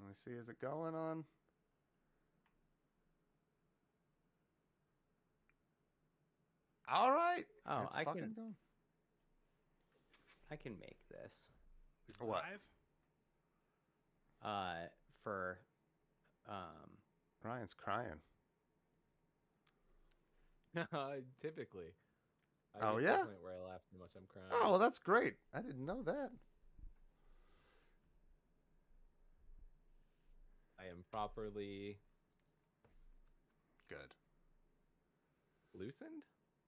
Let me see. Is it going on? All right. Oh, It's I fucking can. going. I can make this. What? For um. Ryan's crying. Typically, I Oh, get to yeah? the point where I laugh too much, I'm crying. Oh, well, that's great. I didn't know that. I am properly Good. loosened.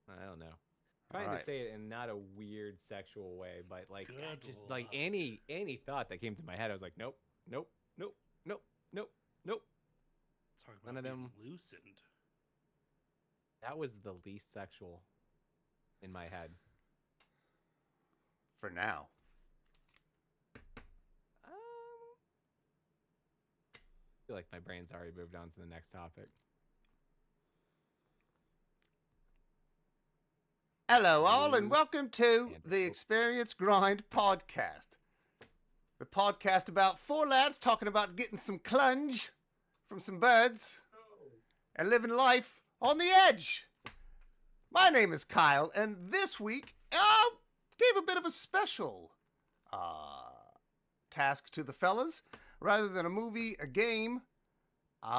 I don't know. All Trying right. to say it in not a weird sexual way, but like Good just lord. like any thought that came to my head, I was like, nope, nope, nope, nope, nope, nope. Talk about None of being them. loosened. That was the least sexual in my head. For now. I feel like my brain's already moved on to the next topic. Hello, all, and Loose welcome to and- the Experience Grind podcast. The podcast about four lads talking about getting some clunge from some birds and living life on the edge. My name is Kyle, and this week I gave a bit of a special task to the fellas. Rather than a movie, a game,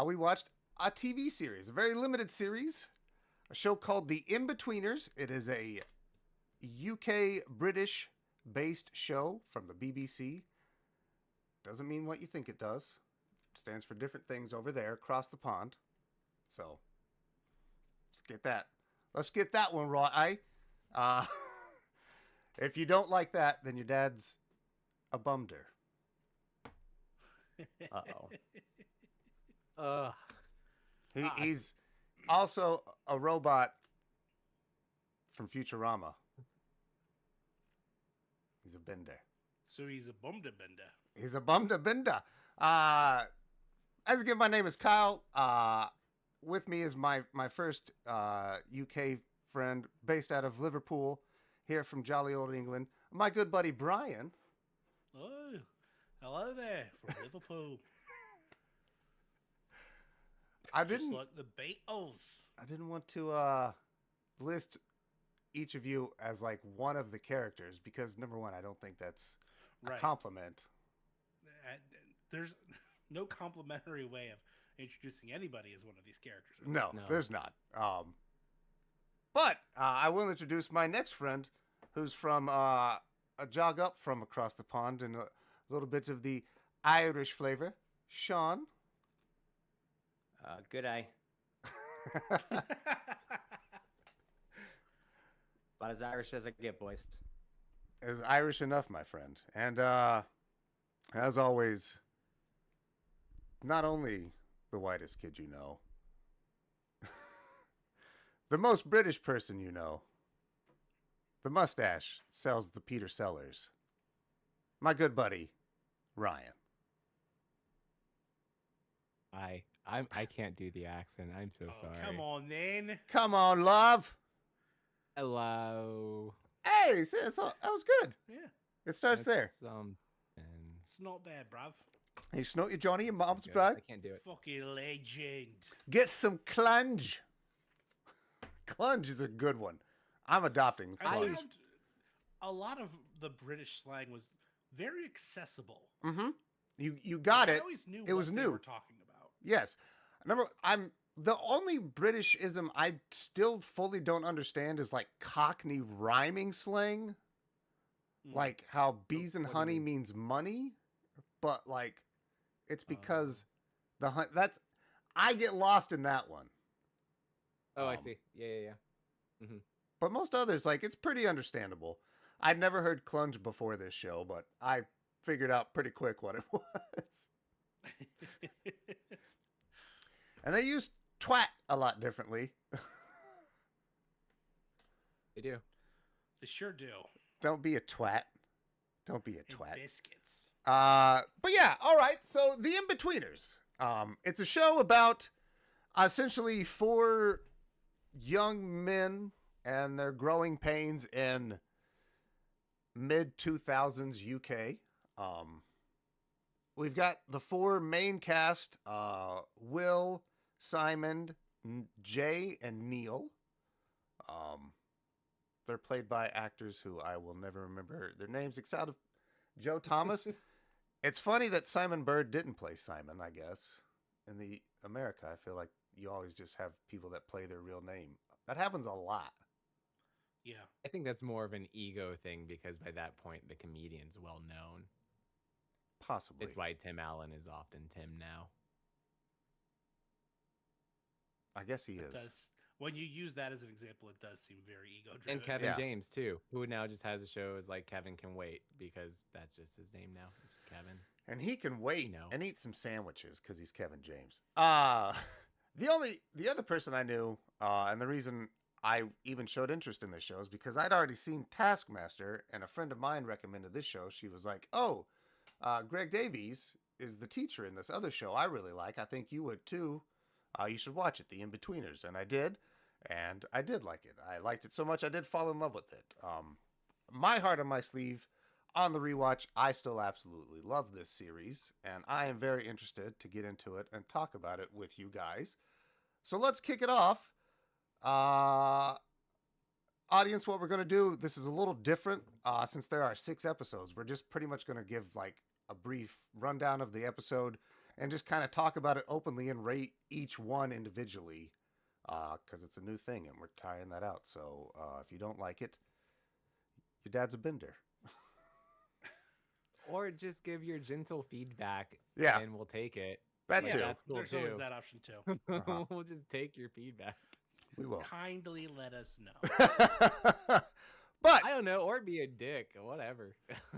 we watched a TV series, a very limited series. A show called The Inbetweeners. It is a UK British based show from the BBC. Doesn't mean what you think it does. It stands for different things over there across the pond. So let's get that. Let's get that one right, eh? If you don't like that, then your dad's a bumder. Uh-oh. Ugh. He's also a robot from Futurama. He's a bender. So he's a bumda bender. He's a bumda bender. As again, my name is Kyle. With me is my first UK friend based out of Liverpool, here from jolly old England. My good buddy Brian. Oh, hello there from Liverpool. I Just didn't. like the Beatles. I didn't want to list each of you as like one of the characters because number one, I don't think that's a Right. compliment. There's no complimentary way of introducing anybody as one of these characters. No, No. there's not. But I will introduce my next friend, who's from a jog up from across the pond and a little bit of the Irish flavor, Sean. Good eye. About as Irish as I get, boys. Is Irish enough, my friend. And as always, not only the whitest kid you know, the most British person you know, the mustache sells the Peter Sellers. My good buddy, Ryan. I can't do the accent. I'm so Oh, sorry. come on then. Come on, love. Hello. Hey, see, that was good. Yeah, It starts there. And it's not bad, bruv. Hey, snort your Johnny and mom's I bride. can't do it. Fucking legend. Get some clunge. Clunge is a good one. I'm adopting I clunge. found a lot of the British slang was very accessible. You got I it. always knew It what was they new. were talking about. Yes. I'm the only Britishism I still fully don't understand is like Cockney rhyming slang. Like how bees and what do you honey mean? means money, but like it's because that's I get lost in that one. Oh, I see. Yeah. But most others, like, it's pretty understandable. I'd never heard clunge before this show, but I figured out pretty quick what it was. And they use twat a lot differently. They do. They sure do. Don't be a twat. Don't be a And twat. biscuits. But yeah, all right. So The Inbetweeners. It's a show about essentially four young men and their growing pains in mid 2000s UK. we've got the four main cast: Will, Simon, Jay, and Neil. They're played by actors who I will never remember their names, except of Joe Thomas. It's funny that Simon Bird didn't play Simon. I guess in the America, I feel like you always just have people that play their real name. That happens a lot. Yeah. I think that's more of an ego thing because by that point the comedian's well known. Possibly. It's why Tim Allen is often Tim now. I guess he It is. does. When you use that as an example, it does seem very ego driven. And Kevin Yeah. James too, who now just has a show as like Kevin Can Wait because that's just his name now. It's just Kevin. And he can wait You know. and eat some sandwiches because he's Kevin James. The other person I knew, and the reason I even showed interest in this show is because I'd already seen Taskmaster, and a friend of mine recommended this show. She was like, "Oh, Greg Davies is the teacher in this other show I really like. I think you would too. You should watch it, The Inbetweeners." And I did, and I did like it. I liked it so much I did fall in love with it. My heart on my sleeve. On the rewatch, I still absolutely love this series, and I am very interested to get into it and talk about it with you guys. So let's kick it off. Audience, what we're going to do, this is a little different since there are 6 episodes. We're just pretty much going to give like a brief rundown of the episode and just kind of talk about it openly and rate each one individually because it's a new thing and we're trying that out. So if you don't like it, your dad's a bender. Or just give your gentle feedback Yeah. and we'll take it. That Yeah, too. that's cool There's too. always that option too. Uh-huh. We'll just take your feedback. We will. Kindly let us know. But I don't know, or be a dick, whatever.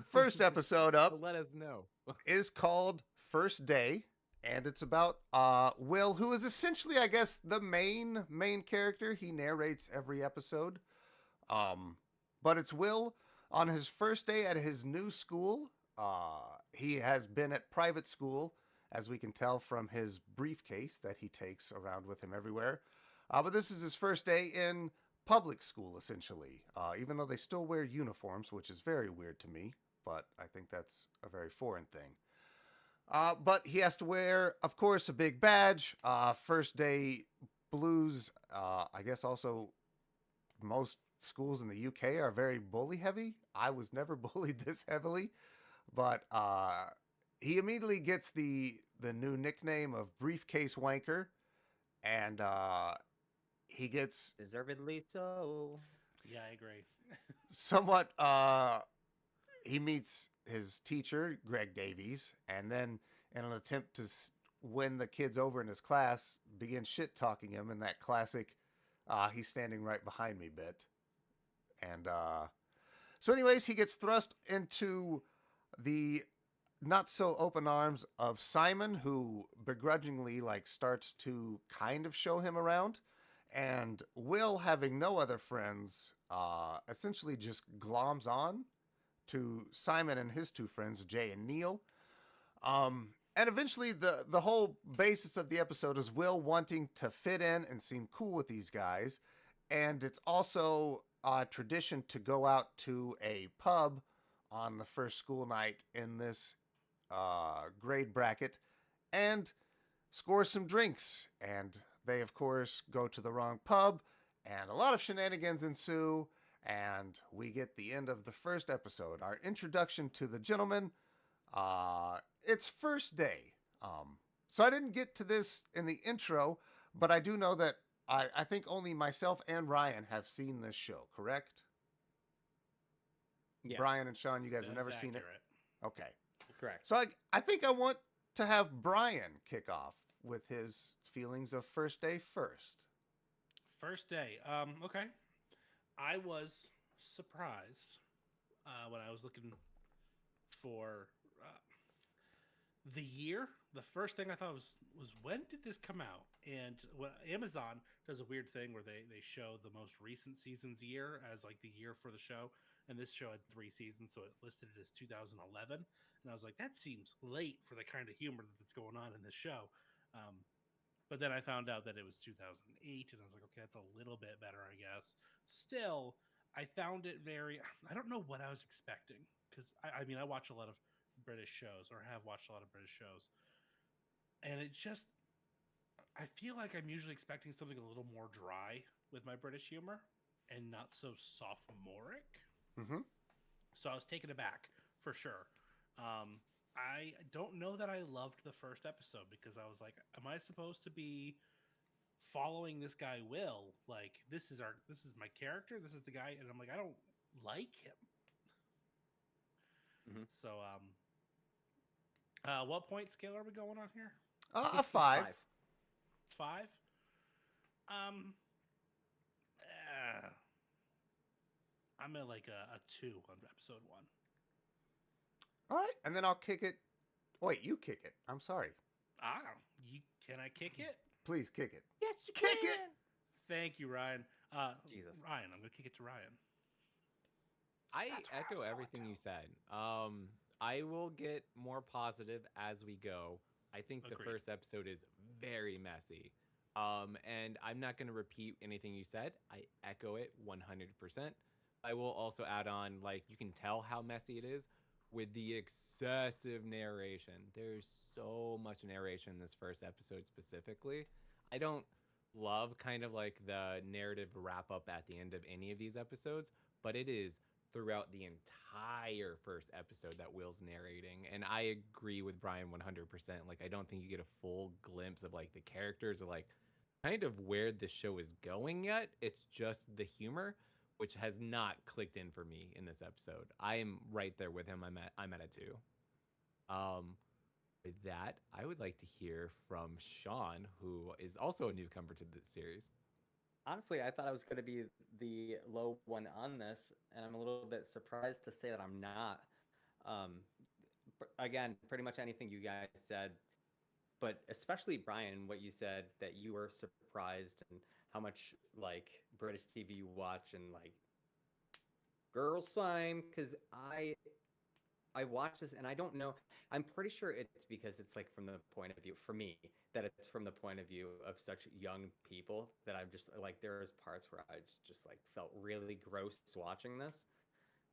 first episode up Let us know. is called First Day, and it's about Will, who is essentially, I guess, the main character. He narrates every episode. But it's Will on his first day at his new school. He has been at private school, as we can tell from his briefcase that he takes around with him everywhere. But this is his first day in public school, essentially, even though they still wear uniforms, which is very weird to me, but I think that's a very foreign thing. But he has to wear, of course, a big badge. First day blues, I guess also most schools in the UK are very bully heavy. I was never bullied this heavily, but he immediately gets the new nickname of Briefcase Wanker, and he gets Deservedly so. Yeah, I agree. somewhat he meets his teacher, Greg Davies, and then in an attempt to win the kids over in his class, begins shit talking him in that classic he's standing right behind me bit. And so anyways, he gets thrust into the not so open arms of Simon, who begrudgingly like starts to kind of show him around. And Will, having no other friends, essentially just gloms on to Simon and his 2 friends, Jay and Neil. And eventually the whole basis of the episode is Will wanting to fit in and seem cool with these guys. And it's also a tradition to go out to a pub on the first school night in this grade bracket and score some drinks. And they, of course, go to the wrong pub, and a lot of shenanigans ensue, and we get the end of the first episode. Our introduction to the gentleman, it's first day. So I didn't get to this in the intro, but I do know that I think only myself and Ryan have seen this show, correct? Yeah, Brian and Sean, you guys have That's never seen it? accurate. Okay. correct. So I think I want to have Brian kick off with his feelings of first day first. First day. Okay. I was surprised when I was looking for the year. The first thing I thought was when did this come out? And when Amazon does a weird thing where they show the most recent season's year as like the year for the show. And this show had 3 seasons, so it listed it as 2011. And I was like, that seems late for the kind of humor that's going on in this show. But then I found out that it was 2008, and I was like, okay, that's a little bit better, I guess. Still, I found it very, I don't know what I was expecting, because I mean, I watch a lot of British shows, or have watched a lot of British shows, and it just, I feel like I'm usually expecting something a little more dry with my British humor and not so sophomoric. Mm-hmm. So I was taken aback for sure. I don't know that I loved the first episode because I was like, am I supposed to be following this guy Will? Like, this is my character, this is the guy, and I'm like, I don't like him. Mhm. So what point scale are we going on here? A 5. 5. Eh, I'm at like a 2 on episode 1. All right, and then I'll kick it. Wait, you kick it. I'm sorry. Can I kick it? Please kick it. Yes, you Kick can. it. Thank you, Ryan. Jesus. Ryan, I'm gonna kick it to Ryan. I That's where I was echo going everything to. you said. I will get more positive as we go. I think the Agreed. first episode is very messy. And I'm not going to repeat anything you said. I echo it 100%. I will also add on, like, you can tell how messy it is with the excessive narration. There's so much narration in this first episode specifically. I don't love kind of like the narrative wrap up at the end of any of these episodes, but it is throughout the entire first episode that Will's narrating. And I agree with Brian 100%. Like, I don't think you get a full glimpse of like the characters or like kind of where the show is going yet. It's just the humor, which has not clicked in for me in this episode. I am right there with him. I'm at a 2. With that, I would like to hear from Sean, who is also a newcomer to this series. Honestly, I thought I was going to be the low one on this, and I'm a little bit surprised to say that I'm not. Again, pretty much anything you guys said, but especially Brian, what you said that you were surprised and how much like British TV you watch and like girl slime, because I watch this and I don't know. I'm pretty sure it's because it's like from the point of view, for me, that it's from the point of view of such young people that I'm just like, there's parts where I just like felt really gross watching this.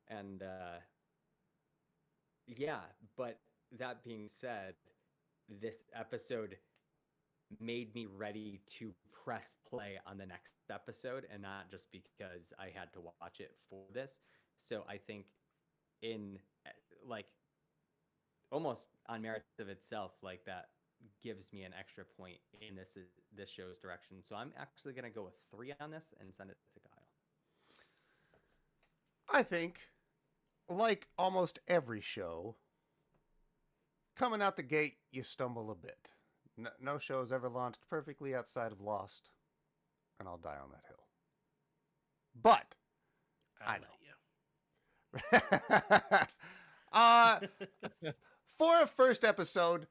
And yeah, but that being said, this episode made me ready to press play on the next episode and not just because I had to watch it for this. So I think in like almost on merit of itself, like that gives me an extra point in this show's direction. So I'm actually going to go with 3 on this and send it to Kyle. I think, like almost every show, coming out the gate, you stumble a bit. No show has ever launched perfectly outside of Lost, and I'll die on that hill. But I know. For a first episode,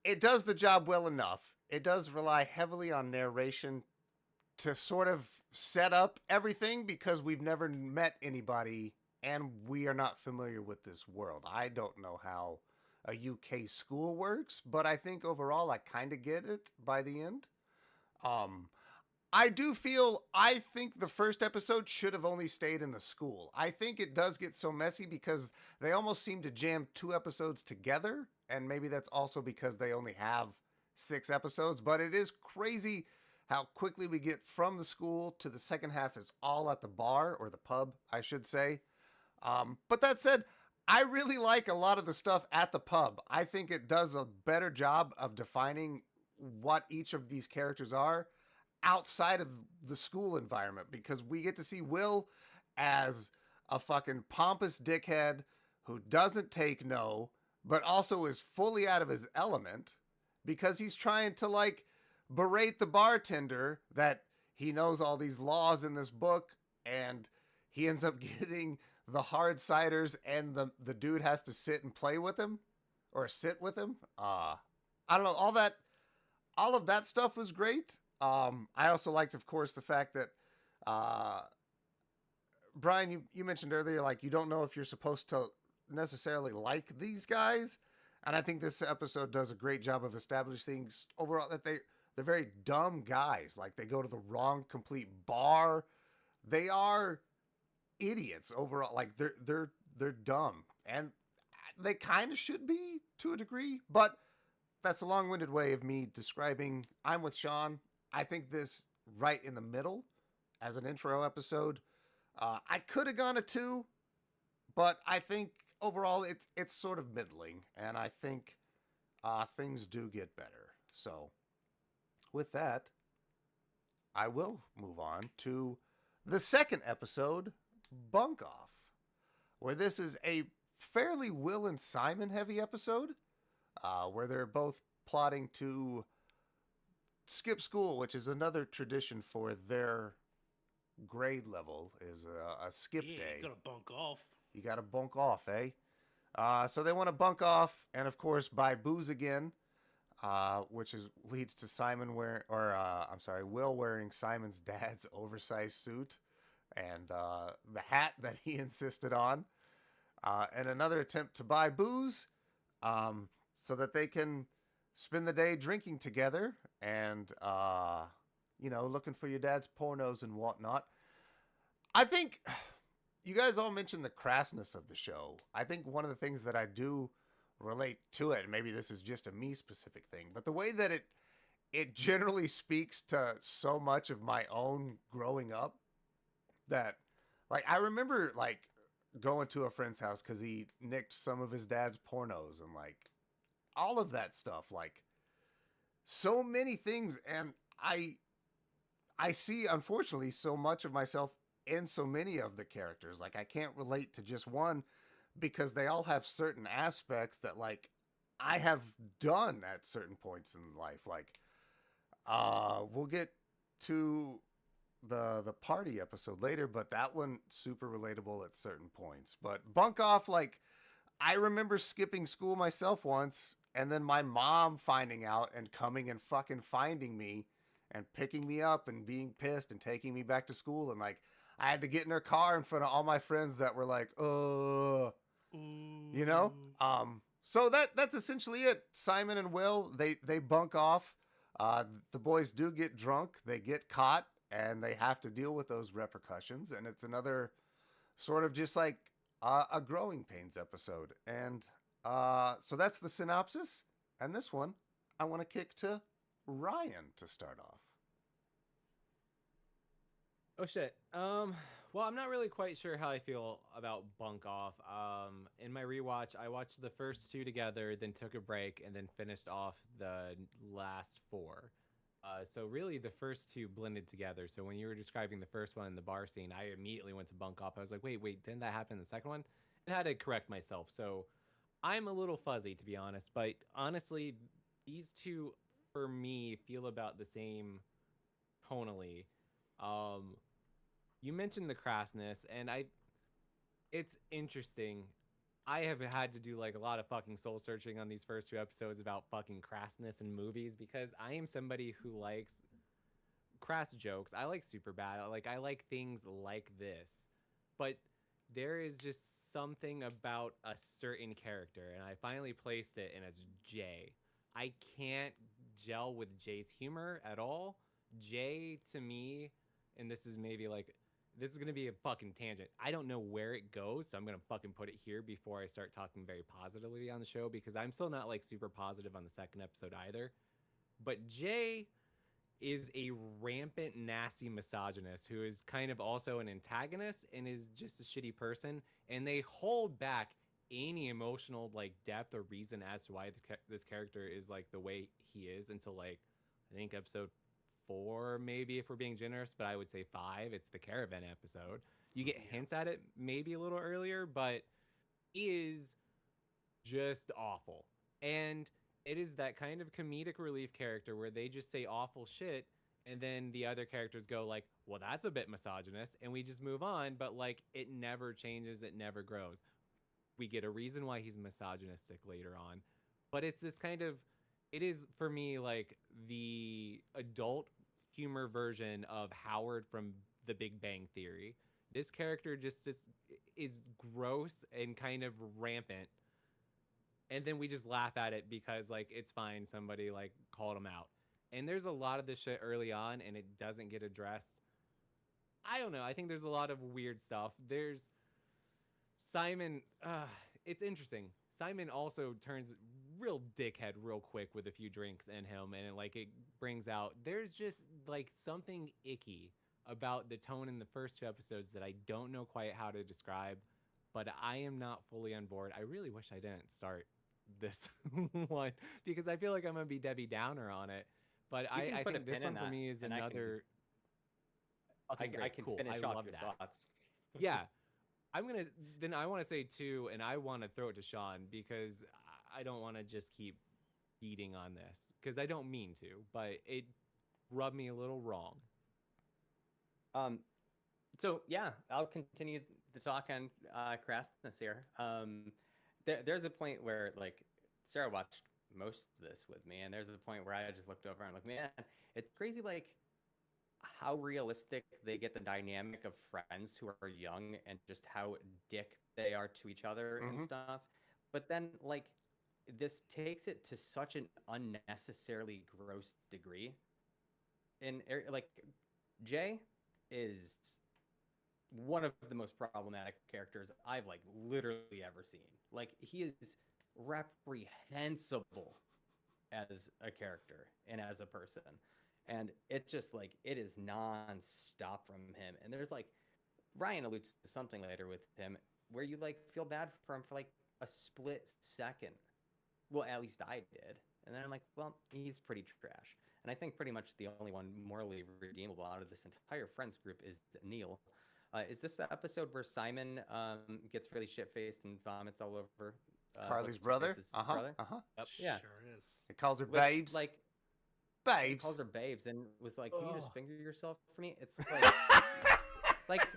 it does the job well enough. It does rely heavily on narration to sort of set up everything because we've never met anybody and we are not familiar with this world. I don't know how a UK school works, but I think overall I kind of get it by the end. I think the first episode should have only stayed in the school. I think it does get so messy because they almost seem to jam 2 episodes together, and maybe that's also because they only have 6 episodes, but it is crazy how quickly we get from the school to the second half is all at the bar, or the pub, I should say. But that said, I really like a lot of the stuff at the pub. I think it does a better job of defining what each of these characters are outside of the school environment, because we get to see Will as a fucking pompous dickhead who doesn't take no, but also is fully out of his element because he's trying to like berate the bartender that he knows all these laws in this book, and he ends up getting the hard ciders, and the dude has to sit and play with him or sit with him. I don't know. All of that stuff was great. I also liked, of course, the fact that, Brian, you mentioned earlier, like, you don't know if you're supposed to necessarily like these guys. And I think this episode does a great job of establishing things overall that they're very dumb guys. Like, they go to the wrong complete bar. They are idiots overall. Like, they're dumb. And they kind of should be to a degree, but that's a long-winded way of me describing. I'm with Sean. I think this right in the middle as an intro episode. I could have gone a 2, but I think overall it's sort of middling, and I think things do get better. So with that, I will move on to the second episode, Bunk Off, where this is a fairly Will and Simon heavy episode, where they're both plotting to skip school, which is another tradition for their grade level, is a skip day. You gotta bunk off. You gotta bunk off, eh? So they want to bunk off, and of course buy booze again, which leads to Will wearing Simon's dad's oversized suit and the hat that he insisted on, and another attempt to buy booze, so that they can spend the day drinking together and looking for your dad's pornos and whatnot. I think you guys all mentioned the crassness of the show. I think one of the things that I do relate to it, and maybe this is just a me specific thing, but the way that it generally speaks to so much of my own growing up, that like I remember like going to a friend's house because he nicked some of his dad's pornos and like all of that stuff, like so many things, and I see unfortunately so much of myself in so many of the characters. Like I can't relate to just one because they all have certain aspects that like I have done at certain points in life. Like we'll get to the party episode later, but that one super relatable at certain points. But Bunk Off, like I remember skipping school myself once, and then my mom finding out and coming and fucking finding me and picking me up and being pissed and taking me back to school, and like I had to get in her car in front of all my friends that were like, you know? So that's essentially it. Simon and Will, they bunk off. The boys do get drunk, they get caught, and they have to deal with those repercussions. And it's another sort of just like a growing pains episode. And so that's the synopsis. And this one, I want to kick to Ryan to start off. Oh shit. Well, I'm not really quite sure how I feel about Bunk Off. In my rewatch, I watched the first 2 together, then took a break, and then finished off the last 4. So really, the first 2 blended together. So when you were describing the first one, the bar scene, I immediately went to Bunk Off. I was like, wait, didn't that happen in the second one? And I had to correct myself. So I'm a little fuzzy, to be honest. But honestly, these 2, for me, feel about the same tonally. You mentioned the crassness, and it's interesting. I have had to do like a lot of fucking soul searching on these first 2 episodes about fucking crassness in movies, because I am somebody who likes crass jokes. I like Superbad. Like I like things like this, but there is just something about a certain character, and I finally placed it, and it's Jay. I can't gel with Jay's humor at all. Jay, to me, and this is going to be a fucking tangent. I don't know where it goes, so I'm going to fucking put it here before I start talking very positively on the show, because I'm still not like super positive on the second episode either. But Jay is a rampant, nasty misogynist who is kind of also an antagonist and is just a shitty person. And they hold back any emotional like depth or reason as to why this character is like the way he is until like, I think episode 4, maybe, if we're being generous, but I would say 5. It's the caravan episode. You get hints at it maybe a little earlier, but is just awful. And it is that kind of comedic relief character where they just say awful shit, and then the other characters go like, well, that's a bit misogynist, and we just move on, but like it never changes, it never grows. We get a reason why he's misogynistic later on, but it's this kind of, it is for me like the adult humor version of Howard from The Big Bang Theory. This character just is gross and kind of rampant, and then we just laugh at it because like it's fine, somebody like called him out. And there's a lot of this shit early on, and it doesn't get addressed. I don't know, I think there's a lot of weird stuff. There's Simon, it's interesting. Simon also turns real dickhead real quick with a few drinks in him, and it brings out there's just like something icky about the tone in the first 2 episodes that I don't know quite how to describe, but I am not fully on board. I really wish I didn't start this one because I feel like I'm gonna be Debbie Downer on it. But You can I put a think this pin one in for that, me is and another. Okay, I great, can cool. finish I off love your that. thoughts. Yeah, I want to say two, and I want to throw it to Sean because I don't want to just keep beating on this because I don't mean to, but it rubbed me a little wrong. So yeah, I'll continue the talk on crassness here. There's a point where like Sarah watched most of this with me, and there's a point where I just looked over and like, man, it's crazy like how realistic they get the dynamic of friends who are young and just how dick they are to each other and stuff. But then like this takes it to such an unnecessarily gross degree. And like Jay is one of the most problematic characters I've like literally ever seen. Like he is reprehensible as a character and as a person. And it just like it is non-stop from him. And there's like Ryan alludes to something later with him where you like feel bad for him for like a split second. Well, at least I did. And then I'm like, well, he's pretty trash. And I think pretty much the only one morally redeemable out of this entire friends group is Neil. Is this the episode where Simon gets really shit-faced and vomits all over Carly's brother? brother? Yep. Yeah. Sure is. It calls her Which, babes. like, babes. calls her babes and was like, "Can you just Ugh. finger yourself for me?" It's like,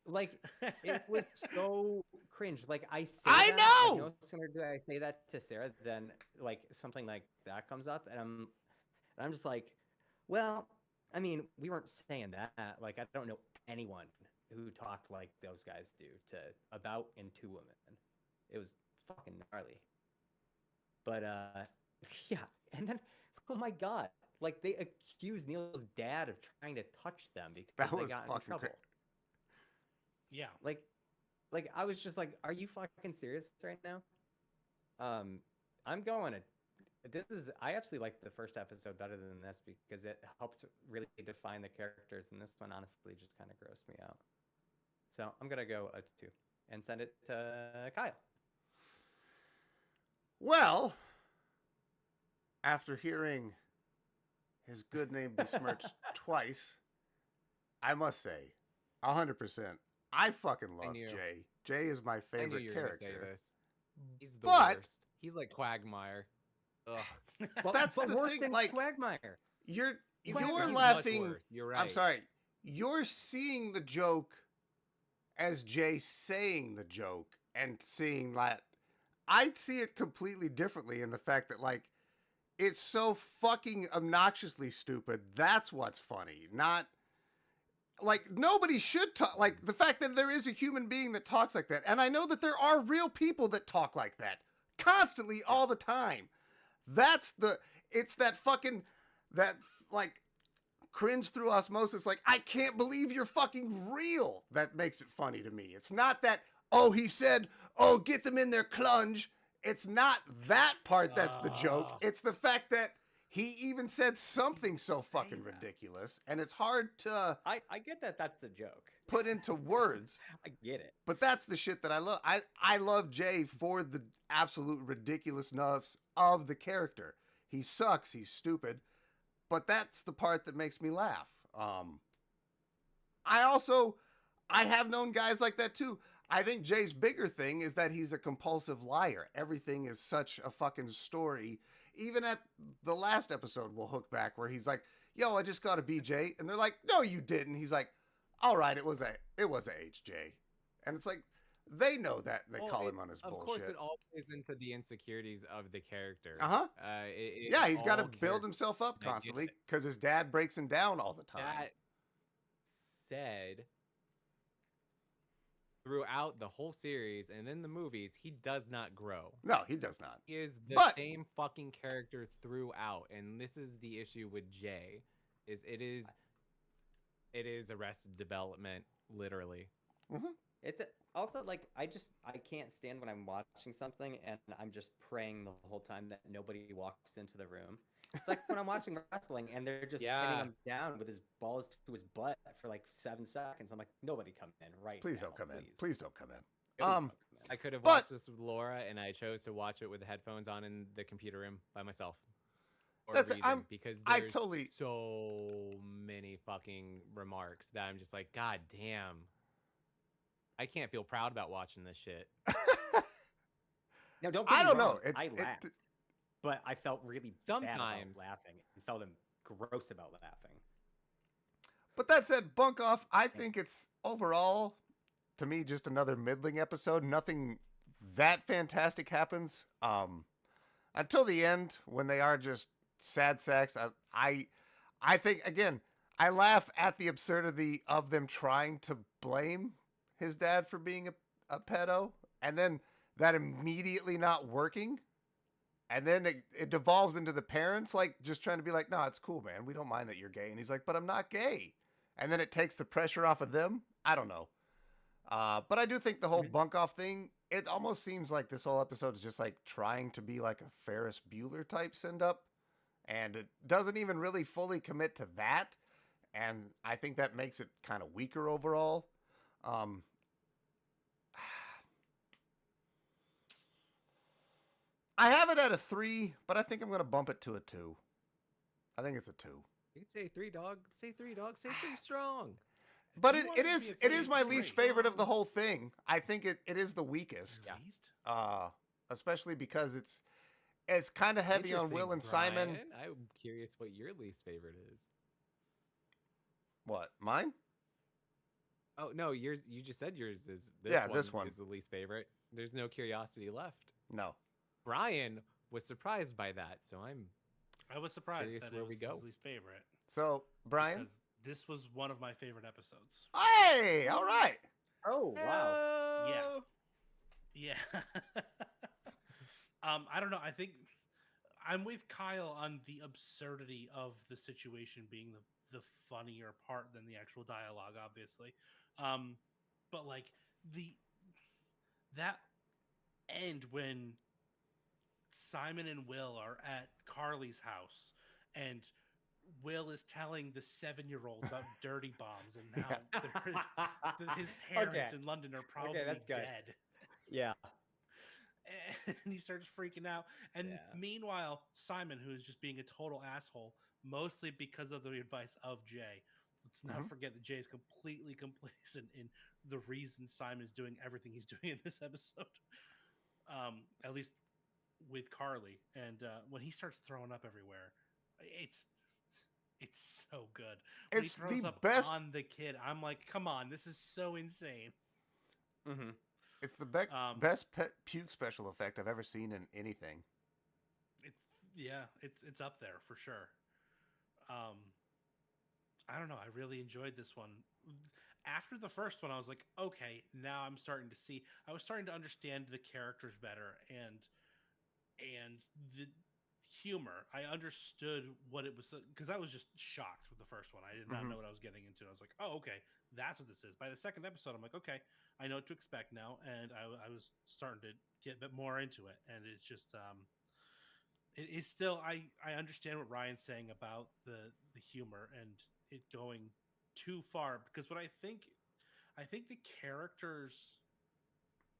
like it was so cringe. Like I say, I that, know! Like, no sooner do I say that to Sarah than like something like that comes up, and I'm just like, well, I mean, we weren't saying that. Like I don't know anyone who talked like those guys do to about and to women. It was fucking gnarly. But yeah, and then oh my god, like they accused Neil's dad of trying to touch them because That they was got in fucking trouble. Yeah. Like I was just like, are you fucking serious right now? I'm going to. This is I actually like the first episode better than this because it helped really define the characters, and this one honestly just kind of grossed me out. So I'm gonna go a 2 and send it to Kyle. Well, after hearing his good name besmirched twice, I must say, 100%, I fucking love knew. Jay. Jay is my I knew favorite you were gonna say character. this. He's the But- worst. He's like Quagmire. Ugh. But, That's but the worse thing, than like- Quagmire. You're He's you're much laughing. worse. You're right. I'm sorry. You're seeing the joke as Jay saying the joke and seeing that. I'd see it completely differently in the fact that like it's so fucking obnoxiously stupid. That's what's funny. Not like nobody should talk like the fact that there is a human being that talks like that. And I know that there are real people that talk like that constantly all the time. It's that fucking that like cringe through osmosis, like, I can't believe you're fucking real. That makes it funny to me. It's not that, oh, he said, oh, get them in their clunge. It's not that part that's the joke. It's the fact that he even said something so fucking ridiculous, and it's hard to I get that that's the joke. put into words. I get it. But that's the shit that I love. I love Jay for the absolute ridiculousness of the character. He sucks. He's stupid. But that's the part that makes me laugh. I have known guys like that too. I think Jay's bigger thing is that he's a compulsive liar. Everything is such a fucking story. Even at the last episode, we'll hook back where he's like, yo, I just got a BJ. And they're like, no, you didn't. He's like, all right, it was a HJ. And it's like, they know that. They call him on his bullshit. Of course, it all plays into the insecurities of the character. Uh-huh. It Yeah, he's got to all build character- himself up I get constantly it. because his dad breaks him down all the time. That said, throughout the whole series and in the movies, he does not grow. No, he does not. He is the But- same fucking character throughout, and this is the issue with Jay. It is Arrested Development, literally. Also like I can't stand when I'm watching something and I'm just praying the whole time that nobody walks into the room. It's like when I'm watching wrestling and they're just pinning Yeah. him down with his balls to his butt for like 7 seconds. I'm like, nobody come in right Please now, don't come in. please. Please don't come in. Please don't come in. I could have But- watched this with Laura, and I chose to watch it with the headphones on in the computer room by myself. For That's- a reason, I'm- because I there's totally- so many fucking remarks that I'm just like, God damn. I can't feel proud about watching this shit. Now, don't get I me don't wrong, know. I laughed, but I felt really bad Sometimes. about laughing and felt gross about laughing. But that said, bunk off. I think it's overall, to me, just another middling episode. Nothing that fantastic happens until the end when they are just sad sacks. I think again, I laugh at the absurdity of them trying to blame his dad for being a pedo, and then that immediately not working. And then it devolves into the parents like just trying to be like, no, it's cool, man. We don't mind that you're gay. And he's like, but I'm not gay. And then it takes the pressure off of them. I don't know. But I do think the whole bunk off thing, it almost seems like this whole episode is just like trying to be like a Ferris Bueller type send up. And it doesn't even really fully commit to that. And I think that makes it kind of weaker overall. I have it at a 3, but I think I'm going to bump it to a 2. I think it's a 2. You can say 3, dog. Say 3, dog. Say 3 strong. But you it want it to is be a it is three, my least great. favorite of the whole thing. I think it is the weakest. Yeah. Least? Especially because it's kind of heavy on Will and Interesting, Simon. Brian. I'm curious what your least favorite is. What? Mine? Oh no, yours. You just said yours is this Yeah, one this one. is the least favorite. There's no curiosity left. No. Brian was surprised by that, so I was surprised Curious that where it we was go. his least favorite. So, Brian? Because this was one of my favorite episodes. Hey, all right. Oh, wow. Yeah. Yeah. I don't know. I think I'm with Kyle on the absurdity of the situation being the funnier part than the actual dialogue, obviously. But like that end when Simon and Will are at Carly's house and Will is telling the 7-year-old about dirty bombs and how his parents Okay. in London are probably that's good. dead. Yeah. And he starts freaking out. And Yeah. meanwhile, Simon, who is just being a total asshole, mostly because of the advice of Jay. Let's not Mhm. forget that Jay is completely complacent in the reason Simon is doing everything he's doing in this episode. At least with Carly. And when he starts throwing up everywhere, it's so good. When It's he throws the up best- on the kid, I'm like, come on, this is so insane. Mm-hmm. It's the Um, best puke special effect I've ever seen in anything. It's up there for sure. I don't know. I really enjoyed this one. After the first one, I was like, okay, now I'm starting to see. I was starting to understand the characters better and the humor. I understood what it was because I was just shocked with the first one. I did not Mhm. know what I was getting into. I was like, oh, okay, that's what this is. By the second episode, I'm like, okay, I know what to expect now, and I was starting to get a bit more into it. And it's just, it is still. I understand what Ryan's saying about the humor and it going too far because what I think the characters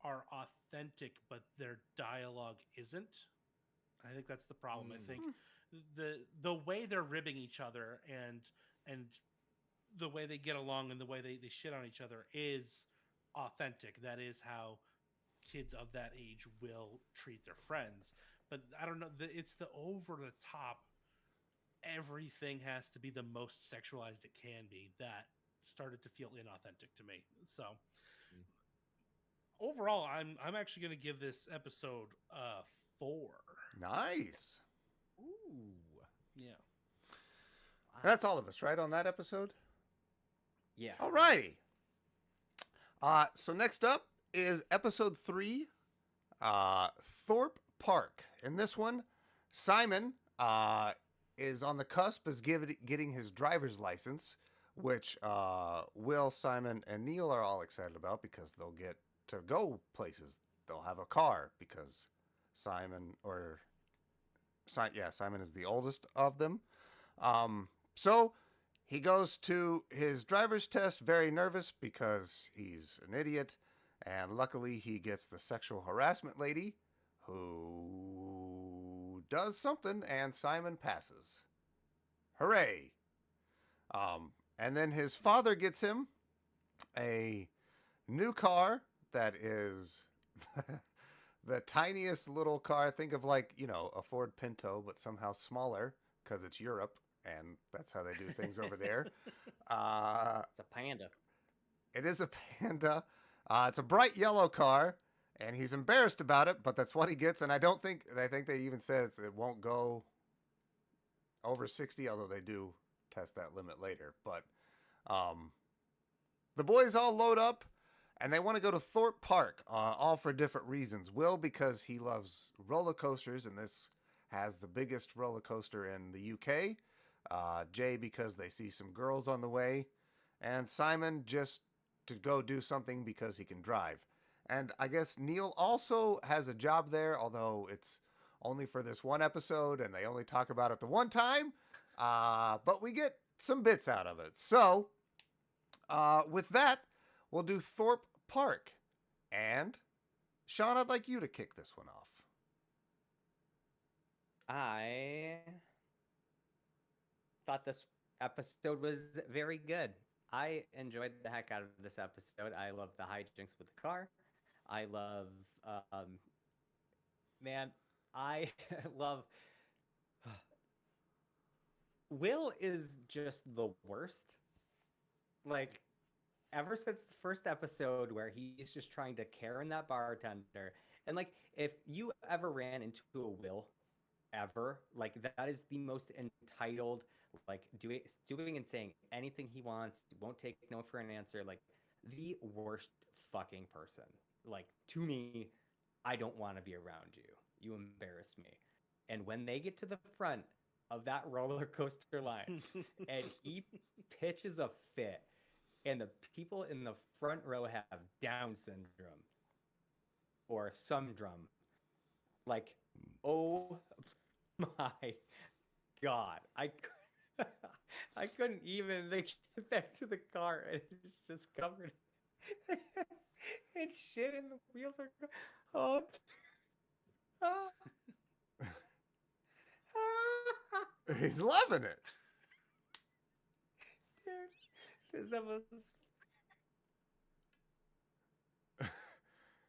are authentic, but their dialogue isn't. I think that's the problem. I think the way they're ribbing each other and the way they get along and the way they shit on each other is authentic. That is how kids of that age will treat their friends. But I don't know. It's the over the top. Everything has to be the most sexualized it can be. That started to feel inauthentic to me. So overall, I'm actually going to give this episode a 4. Nice. ooh. Yeah. That's all of us, right, on that episode? Yeah. All righty. So next up is episode 3, Thorpe Park. In this one, Simon is on the cusp of getting his driver's license which Will, Simon, and Neil are all excited about because they'll get to go places. They'll have a car because Simon is the oldest of them. So he goes to his driver's test very nervous because he's an idiot. And luckily, he gets the sexual harassment lady who does something, and Simon passes. Hooray! And then his father gets him a new car that is the tiniest little car. Think of like, a Ford Pinto, but somehow smaller because it's Europe, and that's how they do things over there. It's a panda. It is a Panda. It's a bright yellow car, and he's embarrassed about it, but that's what he gets. And I think they even said it won't go over 60, although they do test that limit later. But the boys all load up, and they want to go to Thorpe Park, all for different reasons. Will, because he loves roller coasters, and this has the biggest roller coaster in the UK. Jay, because they see some girls on the way. And Simon, just to go do something because he can drive. And I guess Neil also has a job there, although it's only for this one episode, and they only talk about it the one time. But we get some bits out of it. So, with that, we'll do Thorpe Park. And, Sean, I'd like you to kick this one off. I thought this episode was very good. I enjoyed the heck out of this episode. I love the hijinks with the car. I love, man, I love. Will is just the worst. Like, ever since the first episode where he's just trying to Karen that bartender. And, like, if you ever ran into a Will, ever, like, that is the most entitled, like, doing and saying anything he wants, won't take no for an answer, like, the worst fucking person. Like, to me, I don't want to be around you. You embarrass me. And when they get to the front of that roller coaster line and he pitches a fit and the people in the front row have Down syndrome or some drum, like, oh my God. I couldn't even get back to the car, and it's just covered in shit, and the wheels are oh. He's loving it. Dude, this was...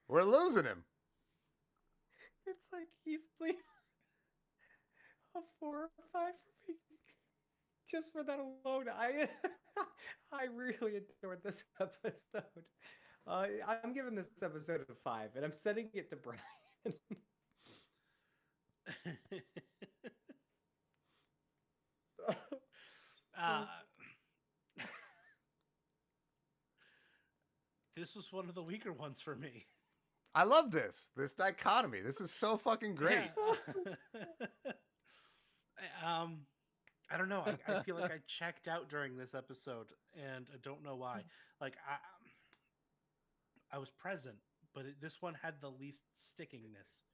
We're losing him. It's like he's like a 4 or 5 for me. Just for that alone, I really adored this episode. I'm giving this episode a 5, and I'm sending it to Brian. This was one of the weaker ones for me. I love this dichotomy. This is so fucking great. Yeah. I don't know. I feel like I checked out during this episode, and I don't know why. Like, I was present, but this one had the least stickingness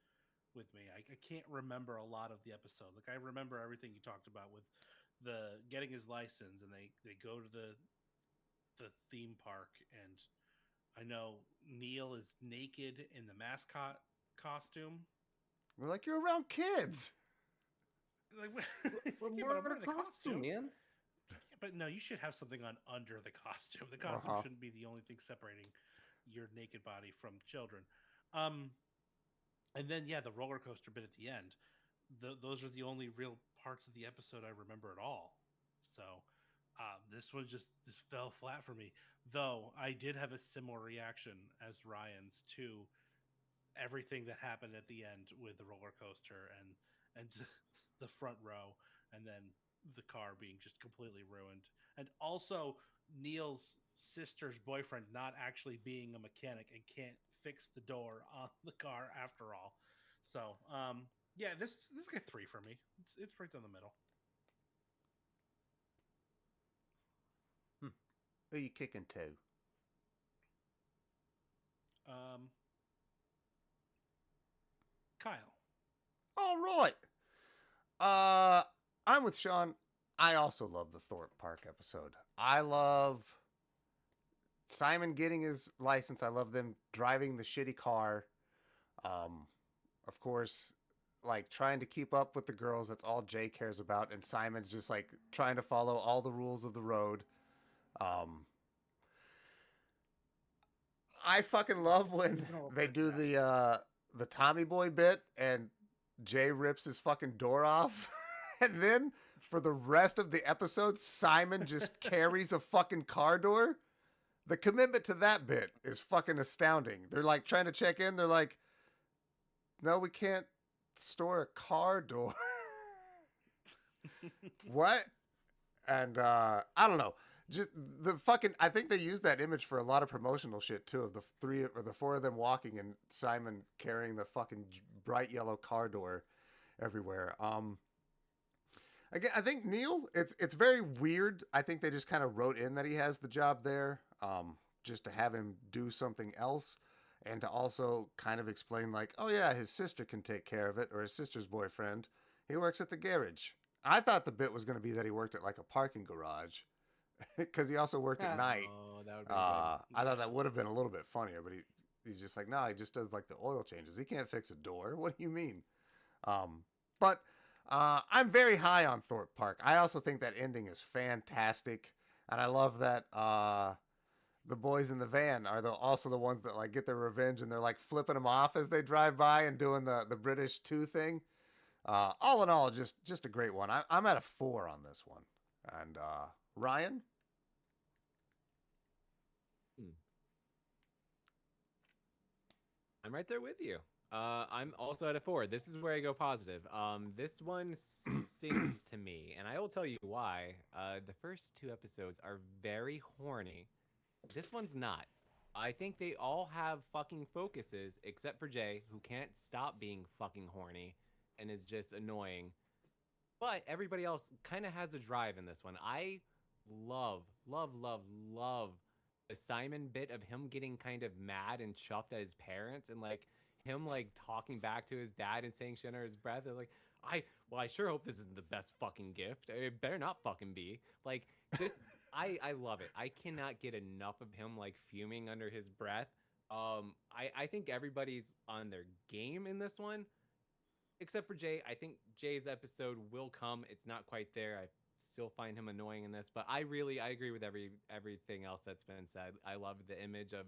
with me. I can't remember a lot of the episode. Like, I remember everything you talked about with the getting his license, and they go to the theme park, and I know Neil is naked in the mascot costume. We're like, you're around kids. Like, We're in the costume, man. Yeah, but no, you should have something on under the costume. The costume shouldn't be the only thing separating your naked body from children. And then, yeah, the roller coaster bit at the end. Those are the only real parts of the episode I remember at all. So this one just fell flat for me. Though I did have a similar reaction as Ryan's to everything that happened at the end with the roller coaster and the front row, and then the car being just completely ruined. And also Neil's sister's boyfriend not actually being a mechanic and can't fix the door on the car after all. So, yeah, this is like a 3 for me. It's right down the middle. Who you kicking to? Um, Kyle. All right. I'm with Sean. I also love the Thorpe Park episode. I love Simon getting his license. I love them driving the shitty car. Of course, like trying to keep up with the girls. That's all Jay cares about. And Simon's just like trying to follow all the rules of the road. I fucking love when they do the Tommy Boy bit and Jay rips his fucking door off. And then for the rest of the episode, Simon just carries a fucking car door. The commitment to that bit is fucking astounding. They're like trying to check in. They're like, no, we can't store a car door. What? And I don't know. Just the fucking, I think they used that image for a lot of promotional shit too, of the 3 or the 4 of them walking and Simon carrying the fucking bright yellow car door everywhere. Again, I think Neil, it's very weird. I think they just kind of wrote in that he has the job there, just to have him do something else, and to also kind of explain like, oh yeah, his sister can take care of it, or his sister's boyfriend. He works at the garage. I thought the bit was going to be that he worked at like a parking garage, because he also worked at night. Oh, that would be I thought that would have been a little bit funnier, but he's just like, no, he just does like the oil changes. He can't fix a door. What do you mean? But I'm very high on Thorpe Park. I also think that ending is fantastic, and I love that the boys in the van are also the ones that like get their revenge, and they're like flipping them off as they drive by and doing the British 2 thing. All in all, just a great one. I'm at a 4 on this one. And Ryan? I'm right there with you. I'm also at a 4. This is where I go positive. This one sings to me, and I will tell you why. The first 2 episodes are very horny. This one's not. I think they all have fucking focuses, except for Jay, who can't stop being fucking horny and is just annoying. But everybody else kind of has a drive in this one. I love the Simon bit of him getting kind of mad and chuffed at his parents, and like him like talking back to his dad and saying shit under his breath. They're like, I sure hope this isn't the best fucking gift. It better not fucking be. Like, just I love it. I cannot get enough of him like fuming under his breath. I think everybody's on their game in this one, except for Jay. I think Jay's episode will come. It's not quite there. I still find him annoying in this, but I agree with everything else that's been said. I love the image of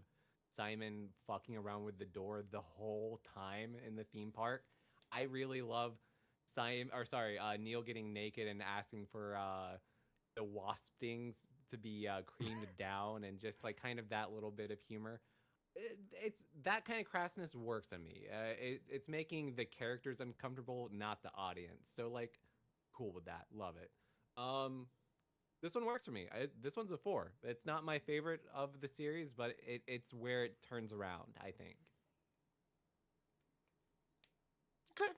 Simon fucking around with the door the whole time in the theme park. I really love Neil getting naked and asking for the wasp stings to be creamed down, and just like kind of that little bit of humor. It's that kind of crassness works on me. It's making the characters uncomfortable, not the audience. So like, cool with that. Love it. This one works for me. This one's a 4. It's not my favorite of the series, but it's where it turns around, I think. Okay.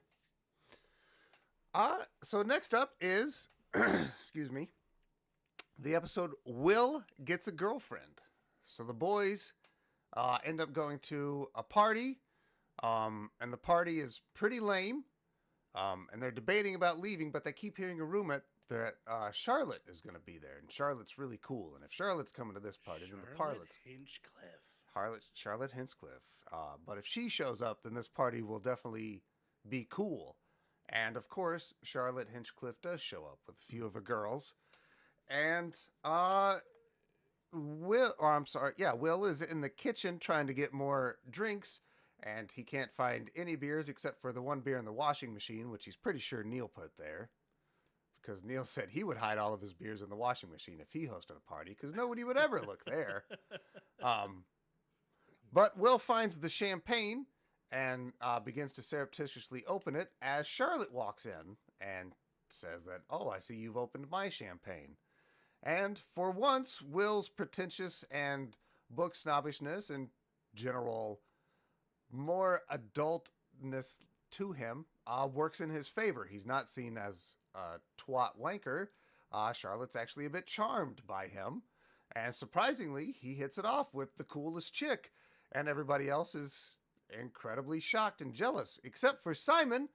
So next up is, excuse me, the episode Will Gets a Girlfriend. So the boys end up going to a party, and the party is pretty lame, and they're debating about leaving, but they keep hearing a rumor that Charlotte is going to be there, and Charlotte's really cool. And if Charlotte's coming to this party, then the party's Charlotte Hinchcliffe. But if she shows up, then this party will definitely be cool. And of course, Charlotte Hinchcliffe does show up with a few of her girls, and Will is in the kitchen trying to get more drinks, and he can't find any beers except for the one beer in the washing machine, which he's pretty sure Neil put there. Because Neil said he would hide all of his beers in the washing machine if he hosted a party, because nobody would ever look there. But Will finds the champagne and begins to surreptitiously open it as Charlotte walks in and says that, oh, I see you've opened my champagne. And for once, Will's pretentious and book snobbishness and general more adultness to him works in his favor. He's not seen as a twat wanker. Charlotte's actually a bit charmed by him And surprisingly, he hits it off with the coolest chick, and everybody else is incredibly shocked and jealous, except for Simon,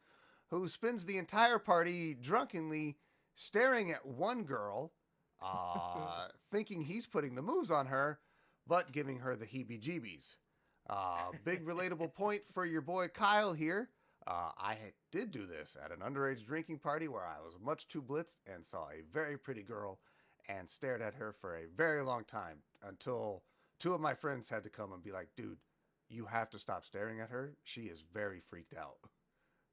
who spends the entire party drunkenly staring at one girl, thinking he's putting the moves on her, but giving her the heebie jeebies. Big relatable point for your boy Kyle here. I did do this at an underage drinking party where I was much too blitzed and saw a very pretty girl and stared at her for a very long time until two of my friends had to come and be like, dude, you have to stop staring at her. She is very freaked out.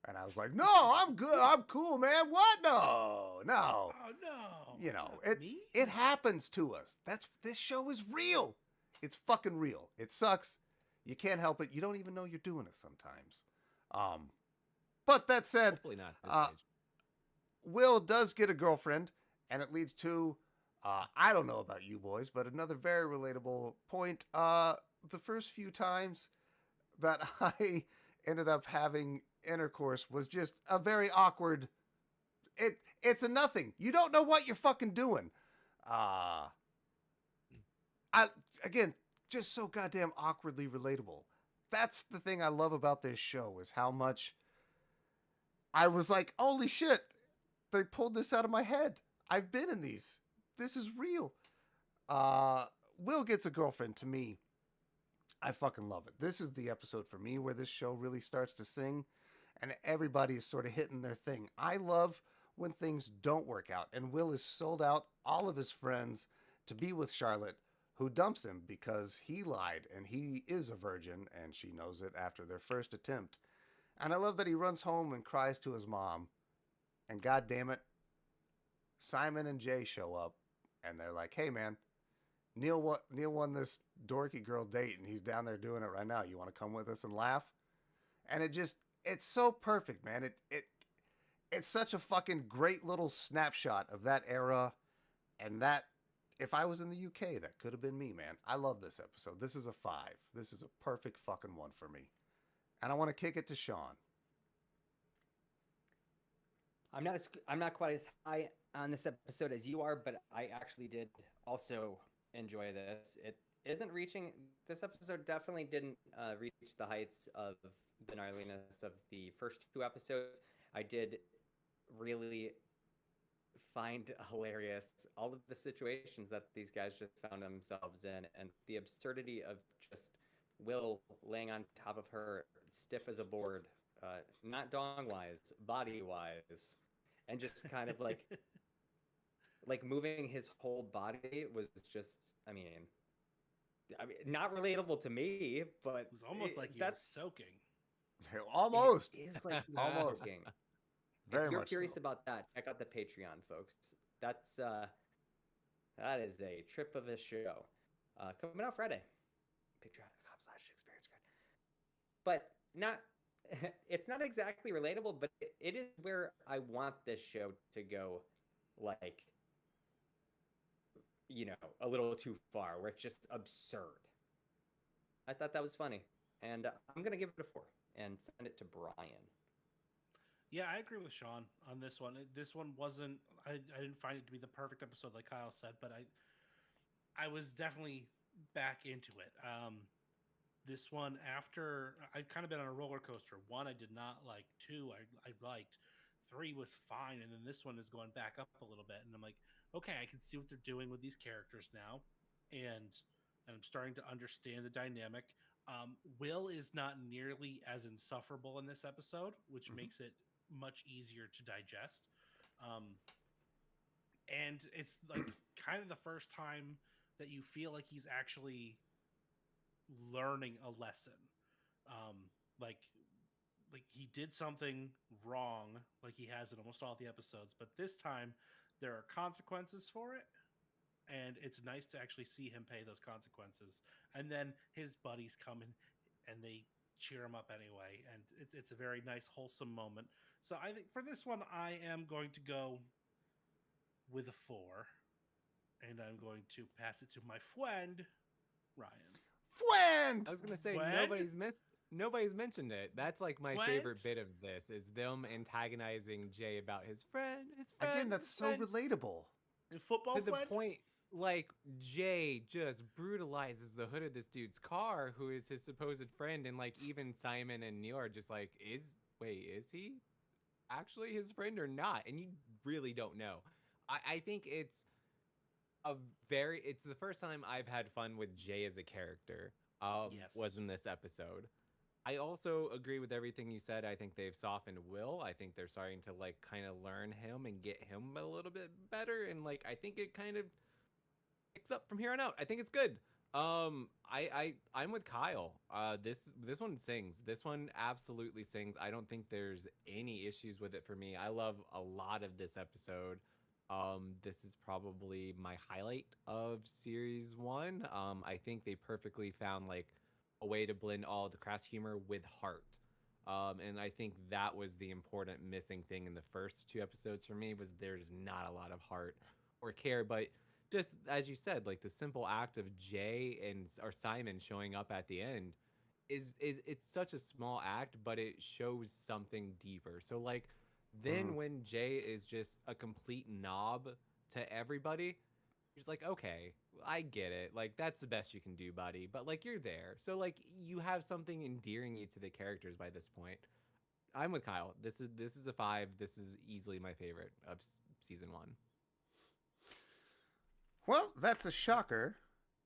And I was like, no, I'm good. I'm cool, man. What? No. Oh no. You know, Not me? it happens to us. This show is real. It's fucking real. It sucks. You can't help it. You don't even know you're doing it sometimes. But that said, Hopefully not this age. Will does get a girlfriend, and it leads to, I don't know about you boys, but another very relatable point. The first few times that I ended up having intercourse was just a very awkward. It's a nothing. You don't know what you're fucking doing. Again, just so goddamn awkwardly relatable. That's the thing I love about this show is how much I was like, holy shit, they pulled this out of my head. I've been in these. This is real. Will gets a girlfriend. To me, I fucking love it. This is the episode for me where this show really starts to sing and everybody is sort of hitting their thing. I love when things don't work out, and Will has sold out all of his friends to be with Charlotte, who dumps him because he lied and he is a virgin, and she knows it after their first attempt. And I love that he runs home and cries to his mom, and god damn it, Simon and Jay show up, and they're like, hey man, Neil won this dorky girl date, and he's down there doing it right now. You want to come with us and laugh? And it's so perfect, man. It's such a fucking great little snapshot of that era, and that, if I was in the UK, that could have been me, man. I love this episode. This is a 5. This is a perfect fucking one for me. And I want to kick it to Sean. I'm not quite as high on this episode as you are, but I actually did also enjoy this. This episode definitely didn't reach the heights of the gnarliness of the first 2 episodes. I did really find hilarious all of the situations that these guys just found themselves in, and the absurdity of just Will laying on top of her stiff as a board, not dong-wise, body-wise, and just kind of like moving his whole body was just, I mean, not relatable to me, but It was almost like he was soaking. Almost. It is like Almost. soaking. Very if you're much curious so. about that, check out the Patreon, folks. That is a trip of a show. Coming out Friday. Patreon.com/experience guide. But it's not exactly relatable, but it is where I want this show to go, like, a little too far, where it's just absurd. I thought that was funny. And I'm going to give it a 4 and send it to Brian. Yeah, I agree with Sean on this one. This one wasn't. I didn't find it to be the perfect episode, like Kyle said, but I was definitely back into it. This one, after I've kind of been on a roller coaster. 1, I did not like. 2, I liked. 3 was fine, and then this one is going back up a little bit, and I'm like, okay, I can see what they're doing with these characters now, and I'm starting to understand the dynamic. Will is not nearly as insufferable in this episode, which makes it much easier to digest. And it's like kind of the first time that you feel like he's actually learning a lesson. Like he did something wrong, like he has in almost all the episodes, but this time there are consequences for it. And it's nice to actually see him pay those consequences. And then his buddies come in and they cheer him up anyway. And it's a very nice, wholesome moment. So I think for this one, I am going to go with a 4. And I'm going to pass it to my friend, Ryan. Friend! I was gonna say Friend? nobody's mentioned it. That's like my Friend? favorite bit of this is them antagonizing Jay about his friend. Again, that's so relatable. And football To the friend? point like Jay just brutalizes the hood of this dude's car, who is his supposed friend, and like even Simon and Neil are just like, is he actually his friend or not? And you really don't know. I think it's the first time I've had fun with Jay as a character. Yes. Was in this episode. I also agree with everything you said. I think they've softened Will. I think they're starting to like kind of learn him and get him a little bit better. And like I think it kind of picks up from here on out. I think it's good. I'm with Kyle. This one sings. This one absolutely sings. I don't think there's any issues with it for me. I love a lot of this episode. This is probably my highlight of series one. I think they perfectly found like a way to blend all the crass humor with heart. And I think that was the important missing thing in the first two episodes for me was there's not a lot of heart or care, but just as you said, like the simple act of Jay and or Simon showing up at the end is it's such a small act, but it shows something deeper. So like Mhm. then when Jay is just a complete knob to everybody, you're just like, okay, I get it. Like that's the best you can do, buddy. But like you're there. So like you have something endearing you to the characters by this point. I'm with Kyle. This is a 5. This is easily my favorite of season 1. Well, that's a shocker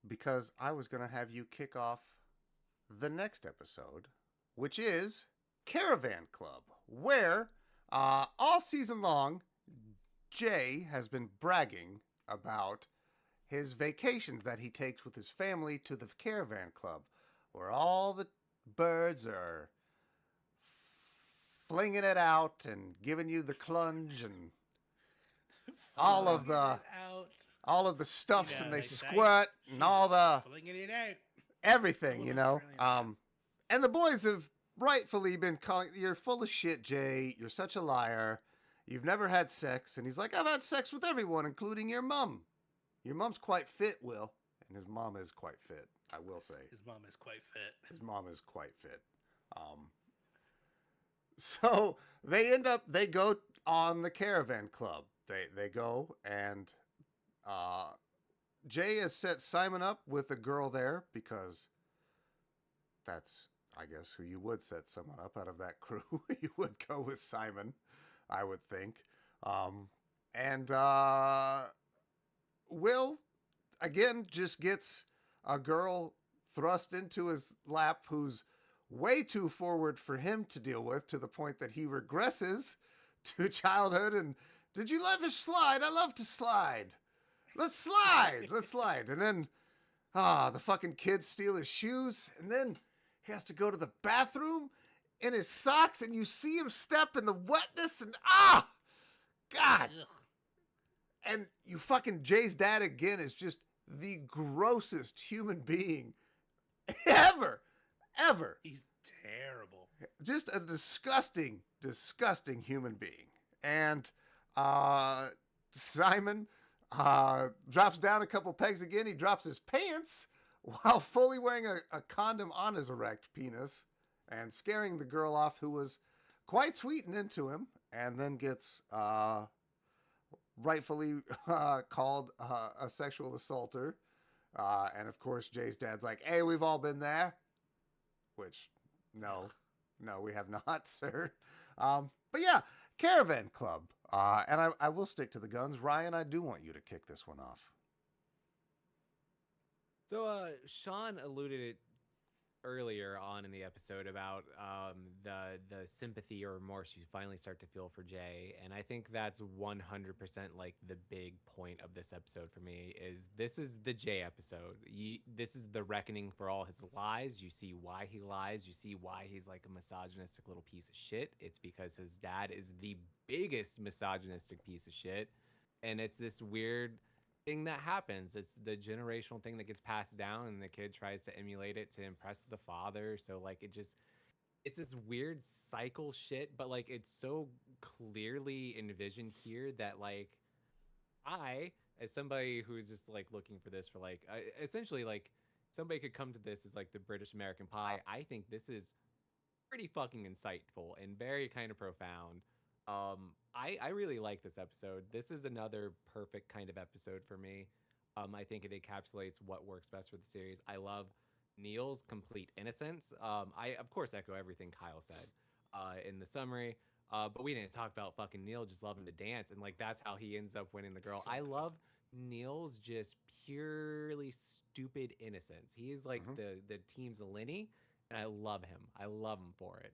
because I was going to have you kick off the next episode, which is Caravan Club, where all season long, Jay has been bragging about his vacations that he takes with his family to the Caravan Club, where all the birds are flinging it out and giving you the clunge and all of Flinging the it out. all of the stuffs You know, and they like that. squirt She and all was the flinging it out. everything, Little you know. Australian And the boys have rightfully been calling, "You're full of shit, Jay. You're such a liar. You've never had sex." And he's like, "I've had sex with everyone, including your mom. Your mom's quite fit, Will." And his mom is quite fit, I will say. His mom is quite fit. His mom is quite fit. So they go on the Caravan Club. They go and Jay has set Simon up with a girl there because that's, I guess, who you would set someone up out of that crew. You would go with Simon, I would think. And Will, again, just gets a girl thrust into his lap who's way too forward for him to deal with, to the point that he regresses to childhood. And did you ever slide? I love to slide. Let's slide. Let's slide. And then, the fucking kids steal his shoes. And then he has to go to the bathroom in his socks. And you see him step in the wetness. And God. Ugh. And you fucking, Jay's dad again is just the grossest human being ever. He's terrible. Just a disgusting, disgusting human being. And Simon drops down a couple pegs again. He drops his pants while fully wearing a condom on his erect penis and scaring the girl off, who was quite sweet and into him, and then gets rightfully called a sexual assaulter. And of course, Jay's dad's like, "Hey, we've all been there." Which, no, we have not, sir. But yeah, Caravan Club. And I will stick to the guns. Ryan, I do want you to kick this one off. So Sean alluded it earlier on in the episode about the sympathy or remorse you finally start to feel for Jay, and I think that's 100% like the big point of this episode for me. Is this is the Jay episode. This is the reckoning for all his lies. You see why he lies. You see why he's like a misogynistic little piece of shit. It's because his dad is the biggest misogynistic piece of shit, and it's this weird thing that happens. It's the generational thing that gets passed down, and the kid tries to emulate it to impress the father. So like it's this weird cycle shit, but like it's so clearly envisioned here that like I, as somebody who's just like looking for this for like essentially like somebody could come to this as like the British American Pie. I think this is pretty fucking insightful and very kind of profound. I really like this episode. This is another perfect kind of episode for me. I think it encapsulates what works best for the series. I love Neil's complete innocence. I of course echo everything Kyle said in the summary. But we didn't talk about fucking Neil just loving to dance, and like that's how he ends up winning the girl. So I good. love Neil's just purely stupid innocence. He is like Mhm. the team's Lenny, and I love him. I love him for it.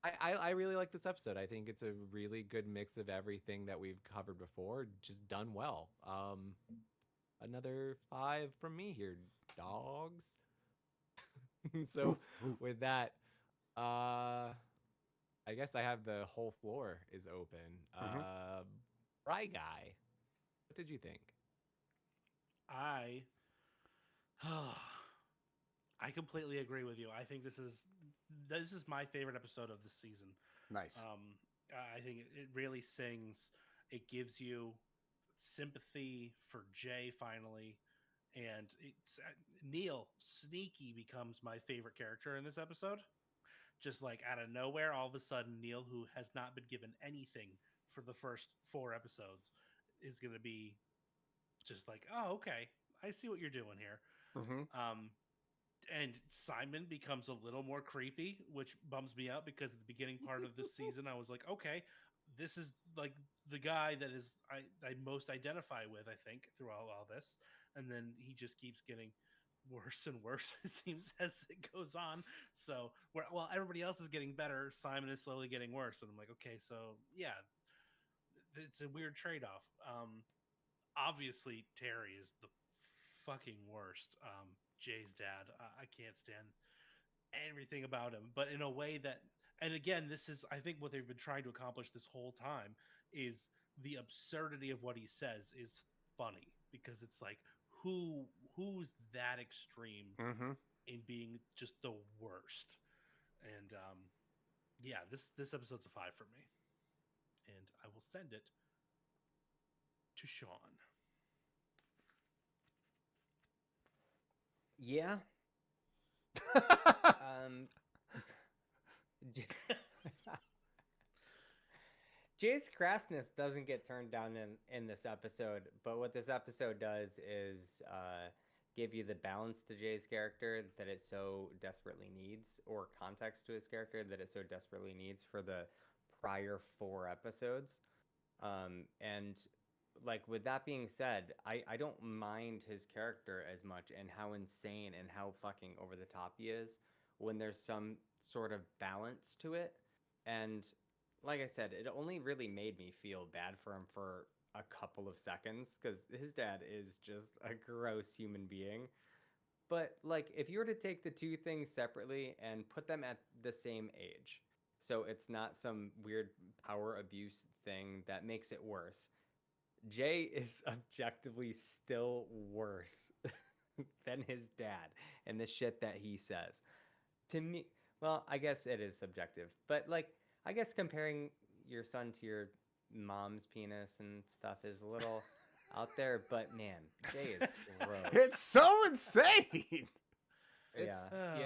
I really like this episode. I think it's a really good mix of everything that we've covered before, just done well. Another 5 from me here, dogs. So Oof, oof. with that, I guess I have the whole floor is open. Mhm. Bry guy, what did you think? I I completely agree with you. I think this is my favorite episode of this season. Nice. I think it really sings. It gives you sympathy for Jay finally, and it's Neil sneaky becomes my favorite character in this episode. Just like out of nowhere, all of a sudden, Neil, who has not been given anything for the first 4 episodes, is going to be just like, oh, okay, I see what you're doing here. Mhm. And Simon becomes a little more creepy, which bums me out because at the beginning part of this season, I was like, okay, this is like the guy that is I most identify with, I think, throughout all this. And then he just keeps getting worse and worse, it seems, as it goes on. So, while everybody else is getting better, Simon is slowly getting worse. And I'm like, okay, so yeah, it's a weird trade off. Obviously, Terry is the fucking worst. Jay's dad. I can't stand everything about him, but in a way that, and again, this is, I think, what they've been trying to accomplish this whole time is the absurdity of what he says is funny because it's like, who's that extreme Mhm. in being just the worst? And yeah, this episode's a 5 for me, and I will send it to Sean. Yeah. Um, J- Jay's crassness doesn't get turned down in this episode, but what this episode does is give you the balance to Jay's character that it so desperately needs, or context to his character that it so desperately needs for the prior 4 episodes. And like with that being said, I don't mind his character as much and how insane and how fucking over the top he is when there's some sort of balance to it. And like I said, it only really made me feel bad for him for a couple of seconds because his dad is just a gross human being. But like if you were to take the two things separately and put them at the same age, so it's not some weird power abuse thing that makes it worse. Jay is objectively still worse than his dad and the shit that he says. To me, well, I guess it is subjective, but like, I guess comparing your son to your mom's penis and stuff is a little out there, but man, Jay is gross. It's so insane. It's, Yeah.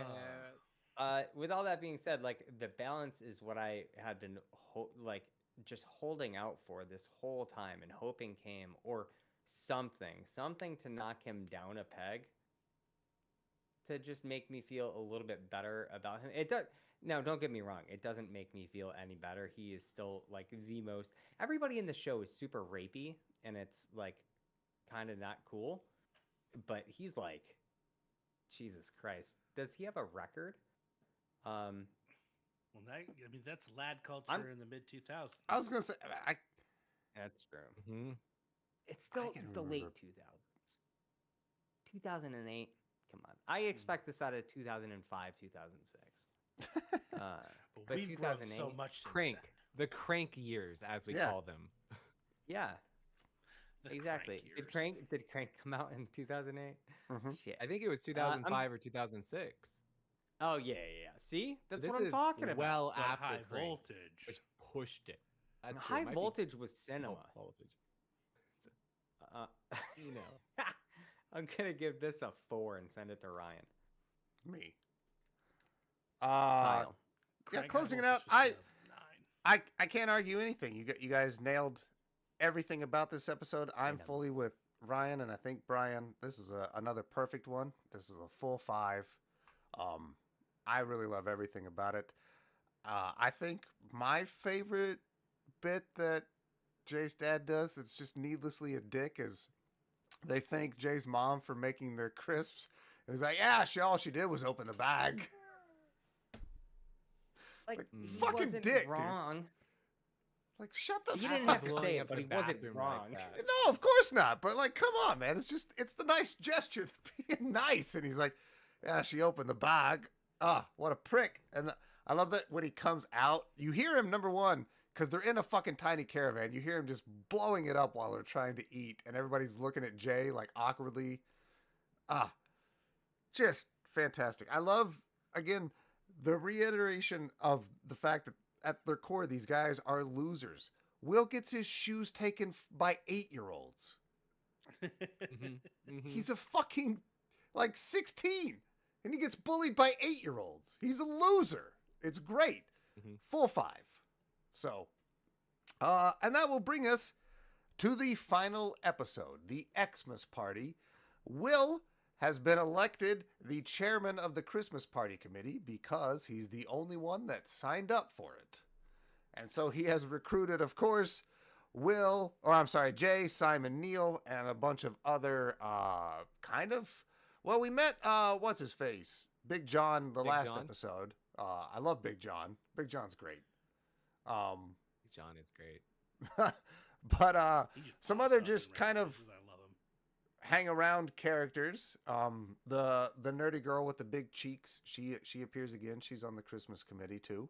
yeah. With all that being said, like the balance is what I had been like just holding out for this whole time and hoping came, or something to knock him down a peg to just make me feel a little bit better about him. It does. Now, don't get me wrong. It doesn't make me feel any better. He is still like the most. Everybody in the show is super rapey, and it's like kind of not cool. But he's like, Jesus Christ. Does he have a record? Well, I mean, that's lad culture I'm- in the mid 2000s. I was gonna say, That's true. Mhm. It's still can the remember. late 2000s. 2008. Come on. I expect this out of 2005, 2006. but but we've grown so 2008, much since Crank. then. The crank years, as we Yeah. call them. Yeah, The exactly. crank years. Did Crank come out in 2008? Mhm. Shit. I think it was 2005 or 2006. Oh yeah, yeah, yeah. See, that's This what I'm is talking about. well But after high Crank, voltage. which pushed it. That's High it might be voltage was low cinema. voltage. Uh, You know. I'm gonna give this a 4 and send it to Ryan. Me. Kyle. Yeah, Crank closing it High out. Voltage was 2009. I can't argue anything. You guys nailed everything about this episode. I'm know. fully with Ryan, and I think Brian, this is another perfect one. This is a full 5. I really love everything about it. I think my favorite bit that Jay's dad does, it's just needlessly a dick, is they thank Jay's mom for making their crisps. And he's like, yeah, all she did was open the bag. Like, like, he fucking wasn't dick, dude. wrong. Like, shut the He fuck didn't up. have to Blowing say up it, but the he wasn't bathroom wrong. like that. No, of course not. But like, come on, man. It's the nice gesture to being nice. And he's like, yeah, she opened the bag. Ah, what a prick. And I love that when he comes out, you hear him, number one, because they're in a fucking tiny caravan. You hear him just blowing it up while they're trying to eat. And everybody's looking at Jay like awkwardly. Ah, just fantastic. I love, again, the reiteration of the fact that at their core, these guys are losers. Will gets his shoes taken by 8-year-olds. He's a fucking, like, 16. And he gets bullied by 8-year-olds. He's a loser. It's great. Full 5. So, and that will bring us to the final episode, the Xmas Party. Will has been elected the chairman of the Christmas Party Committee because he's the only one that signed up for it. And so he has recruited, of course, Jay, Simon, Neil, and a bunch of other we met, what's his face? Big John, the last episode. I love Big John. Big John's great. John is great. But some other just I kind of love him. hang around characters. The nerdy girl with the big cheeks, she appears again. She's on the Christmas committee too.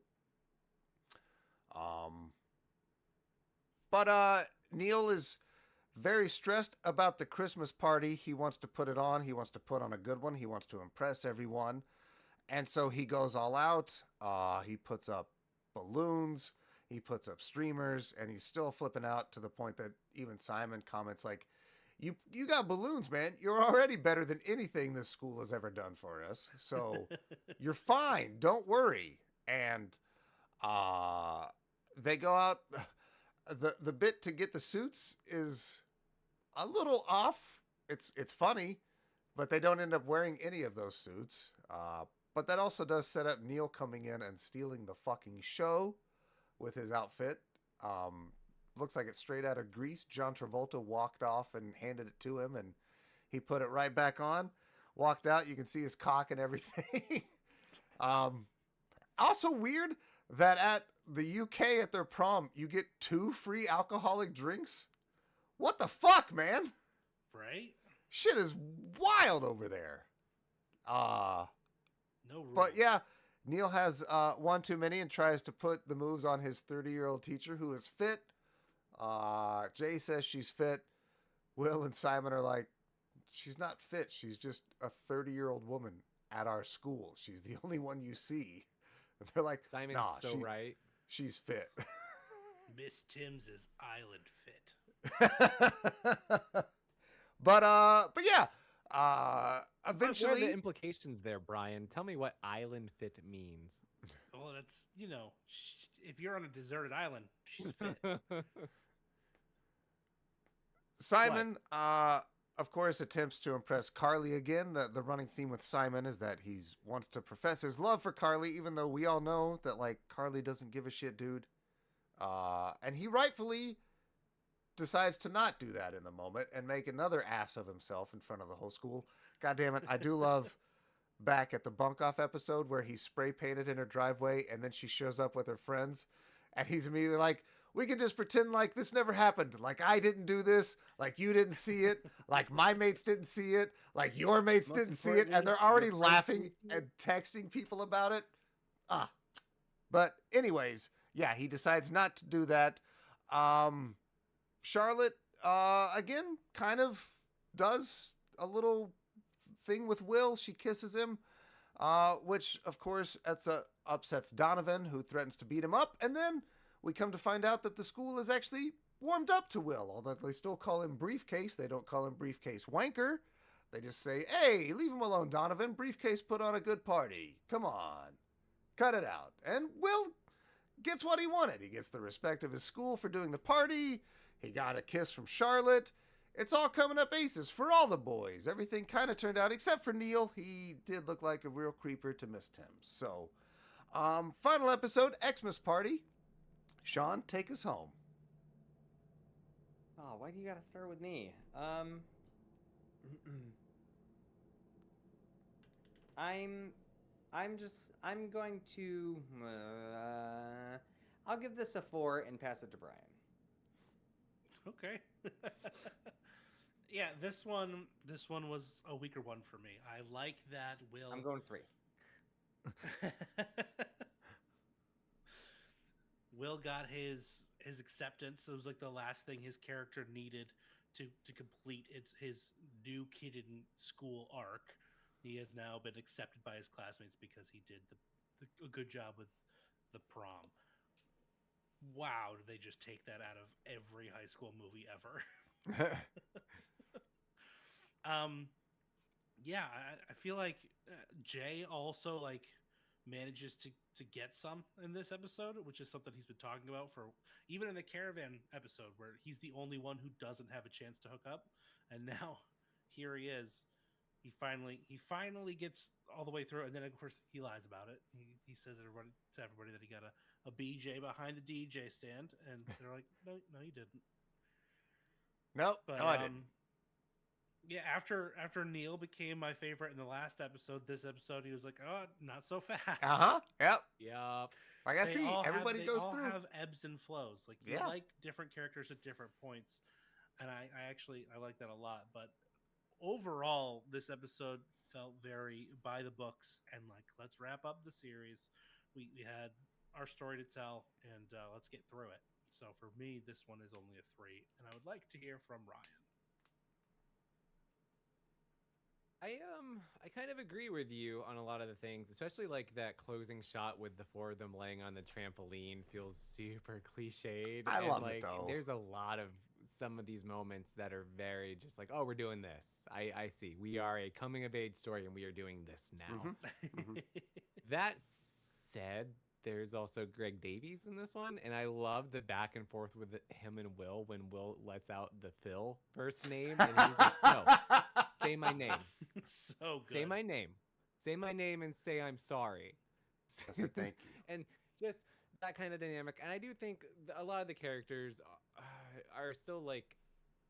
But Neil is very stressed about the Christmas party. He wants to put it on. He wants to put on a good one. He wants to impress everyone. And so he goes all out. He puts up balloons. He puts up streamers. And he's still flipping out to the point that even Simon comments like, you got balloons, man. You're already better than anything this school has ever done for us. So you're fine. Don't worry. And they go out. The bit to get the suits is a little off. It's funny, but they don't end up wearing any of those suits. But that also does set up Neil coming in and stealing the fucking show with his outfit. Looks like it's straight out of Grease. John Travolta walked off and handed it to him, and he put it right back on. Walked out. You can see his cock and everything. Also weird that at the UK at their prom, you get 2 free alcoholic drinks. What the fuck, man? Right? Shit is wild over there. No rules. But yeah, Neil has one too many and tries to put the moves on his 30-year-old teacher who is fit. Jay says she's fit. Will and Simon are like, she's not fit. She's just a 30-year-old woman at our school. She's the only one you see. And they're like, Simon's nah, right. She's fit. Miss Tim's is island fit. but yeah. Eventually, what are Eventually, the implications there, Brian? Tell me what island fit means. Well, that's, if you're on a deserted island, she's fit. Simon, of course, attempts to impress Carly again. The running theme with Simon is that he wants to profess his love for Carly, even though we all know that, like, Carly doesn't give a shit, dude. And he rightfully decides to not do that in the moment and make another ass of himself in front of the whole school. God damn it. I do love back at the bunk off episode where he spray painted in her driveway and then she shows up with her friends and he's immediately like, we can just pretend like this never happened. Like I didn't do this. Like you didn't see it. Like my mates didn't see it. Like your mates didn't see it. And they're already laughing and texting people about it. But anyways, yeah, he decides not to do that. Charlotte, again, kind of does a little thing with Will. She kisses him, which, of course, upsets Donovan, who threatens to beat him up. And then we come to find out that the school is actually warmed up to Will, although they still call him Briefcase. They don't call him Briefcase Wanker. They just say, hey, leave him alone, Donovan. Briefcase put on a good party. Come on. Cut it out. And Will gets what he wanted. He gets the respect of his school for doing the party. He got a kiss from Charlotte. It's all coming up aces for all the boys. Everything kind of turned out, except for Neil. He did look like a real creeper to Miss Tim. So, final episode, Xmas Party. Sean, take us home. Oh, why do you gotta start with me? I'm going to I'll give this a 4 and pass it to Brian. Okay. Yeah, this one was a weaker one for me. I like that Will. I'm going 3. Will got his acceptance. It was like the last thing his character needed to complete his new kid in school arc. He has now been accepted by his classmates because he did a good job with the prom. Wow, did they just take that out of every high school movie ever? Yeah, I feel like Jay also like manages to get some in this episode, which is something he's been talking about for even in the caravan episode where he's the only one who doesn't have a chance to hook up, and now here he is. He finally gets all the way through, and then of course he lies about it. He says to everybody that he got a BJ behind the DJ stand, and they're like, no, you didn't. Nope, But no, I didn't. yeah, after Neil became my favorite in the last episode, this episode he was like, oh, not so fast. Yep. Yep. Like I see, everybody goes all through. have ebbs and flows. Like you Yeah. like different characters at different points, and I like that a lot. But overall, this episode felt very by the books, and like let's wrap up the series. We had our story to tell, and let's get through it. So for me, this one is only a 3, and I would like to hear from Ryan. I kind of agree with you on a lot of the things, especially like that closing shot with the 4 of them laying on the trampoline feels super cliched. I love like, it though. There's a lot of some of these moments that are very just like, oh, we're doing this. I see. We are a coming of age story and we are doing this now. Mhm. That said, there's also Greg Davies in this one, and I love the back and forth with him and Will when Will lets out the Phil first name, and he's like, no, say my name. So good. Say my name. Say my name and say I'm sorry. That's a thank you. And just that kind of dynamic. And I do think a lot of the characters are still like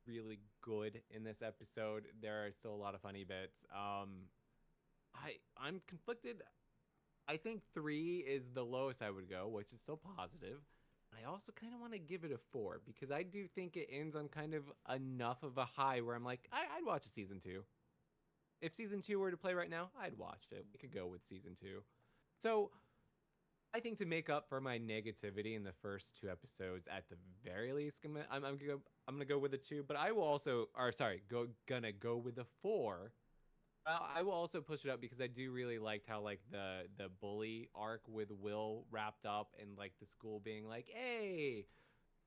really good in this episode. There are still a lot of funny bits. I'm conflicted. I think 3 is the lowest I would go, which is still positive. I also kind of want to give it a 4 because I do think it ends on kind of enough of a high where I'm like, I'd watch a season 2. If season 2 were to play right now, I'd watch it. We could go with season 2. So I think to make up for my negativity in the first 2 episodes, at the very least, I'm gonna go with a 2. But I will also, gonna go with a 4. I will also push it up because I do really liked how like the bully arc with Will wrapped up and like the school being like, hey,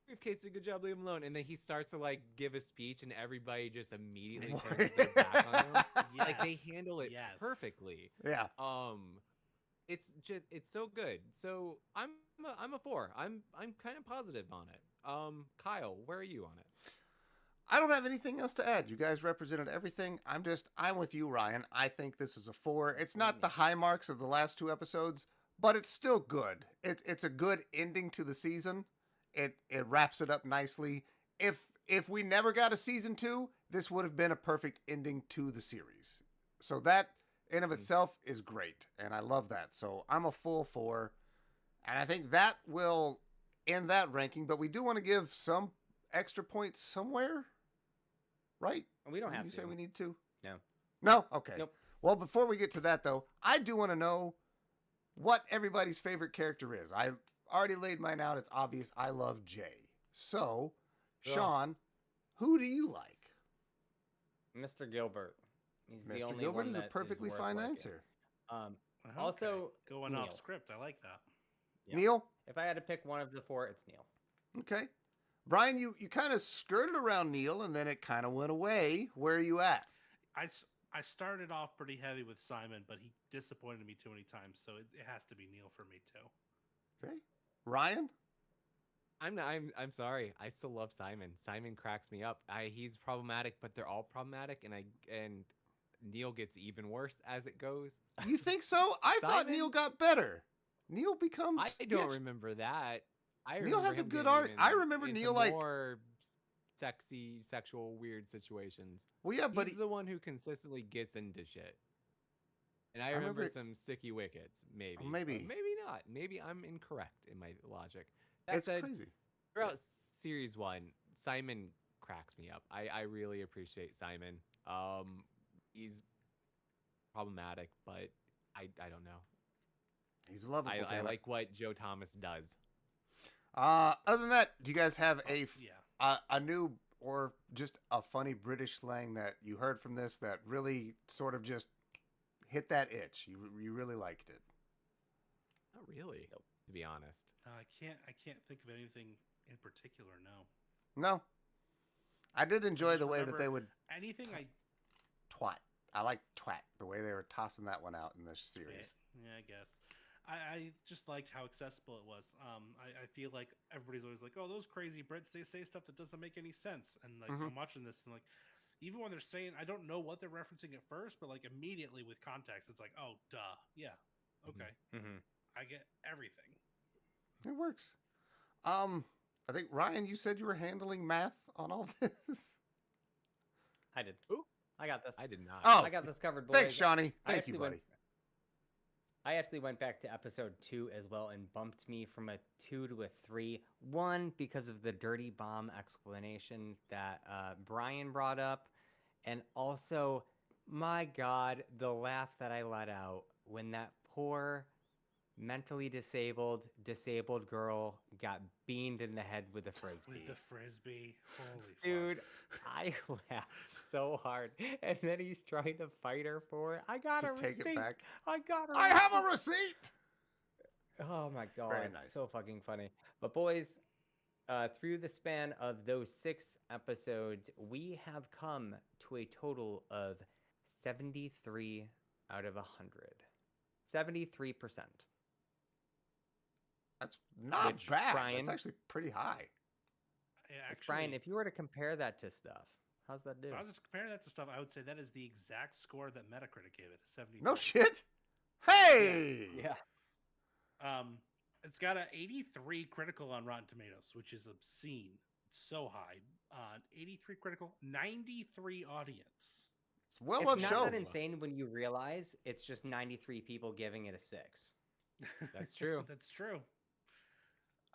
Briefcase did a good job, leave him alone. And then he starts to like give a speech and everybody just immediately turns their back on him. Yes. Like they handle it Yes. perfectly. Yeah. It's so good. So I'm a 4. I'm kind of positive on it. Kyle, where are you on it? I don't have anything else to add. You guys represented everything. I'm with you, Ryan. I think this is a 4. It's not the high marks of the last 2 episodes, but it's still good. It's a good ending to the season. It wraps it up nicely. If we never got a season 2, this would have been a perfect ending to the series. So that in of itself is great, and I love that. So I'm a full 4, and I think that will end that ranking. But we do want to give some extra points somewhere. Right? We don't Didn't have you to. say we need to? No. No? Okay. Nope. Well, before we get to that, though, I do want to know what everybody's favorite character is. I already laid mine out. It's obvious. I love Jay. So, Sean, who do you like? Mr. Gilbert. He's the Mr. only Gilbert one is a that perfectly worth fine liking. answer. Also, going Neil. off script, I like that. Yeah. Neil? If I had to pick one of the 4, it's Neil. Okay. Brian, you kind of skirted around Neil, and then it kind of went away. Where are you at? I started off pretty heavy with Simon, but he disappointed me too many times, so it has to be Neil for me too. Okay. Ryan? I'm sorry. I still love Simon. Simon cracks me up. He's problematic, but they're all problematic, and Neil gets even worse as it goes. You think so? I thought Simon? Neil got better. Neil becomes. I don't remember that. I Neil remember has a him good getting art. I remember into Neil like. more sexy, sexual, weird situations. Well, yeah, but He's the one who consistently gets into shit. And I remember remember some sticky wickets, maybe. Oh, maybe. Or maybe not. Maybe I'm incorrect in my logic. That it's said, crazy. throughout series 1, Simon cracks me up. I really appreciate Simon. He's problematic, but I don't know. He's lovable. I like what Joe Thomas does. Other than that, do you guys have Yeah. a new or just a funny British slang that you heard from this that really sort of just hit that itch? You really liked it. Not really, to be honest. I can't think of anything in particular. No. No. I did enjoy just the way that remember they would Anything I twat. I like twat, the way they were tossing that one out in this yeah, series. yeah, I guess. I just liked how accessible it was. I feel like everybody's always like, "Oh, those crazy Brits, they say stuff that doesn't make any sense." And like Mhm. I'm watching this and like, even when they're saying, I don't know what they're referencing at first, but like immediately with context, it's like, "Oh, duh, yeah, okay, Mm-hmm. I get everything." It works. I think Ryan, you said you were handling math on all this. I did. Ooh. I got this. Uh, I Oh, got this covered, boys. thanks, Shawnee. I Thank you, actually buddy. I actually went back to episode 2 as well and bumped me from a 2 to a 3. 1, because of the dirty bomb explanation that Brian brought up. And also, my God, the laugh that I let out when that poor mentally disabled girl got beamed in the head with a frisbee. With the frisbee, holy Dude, fuck. I laughed so hard. And then he's trying to fight her for it. I got To a take receipt. it back. I got a I have a receipt. Oh my God. Very nice. So fucking funny. But boys, through the span of those 6 episodes, we have come to a total of 73 out of 100. 73%. That's not Which, bad. Brian- That's actually pretty high. Yeah, Which, actually, Brian, if you were to compare that to stuff, how's that do? if I was to compare that to stuff, I would say that is the exact score that Metacritic gave it, 70. No shit. Hey. Yeah. It's got an 83 critical on Rotten Tomatoes, which is obscene. It's so high. 83 critical, 93 audience. It's well It's loved not show. that insane when you realize it's just 93 people giving it a 6. That's true. That's true.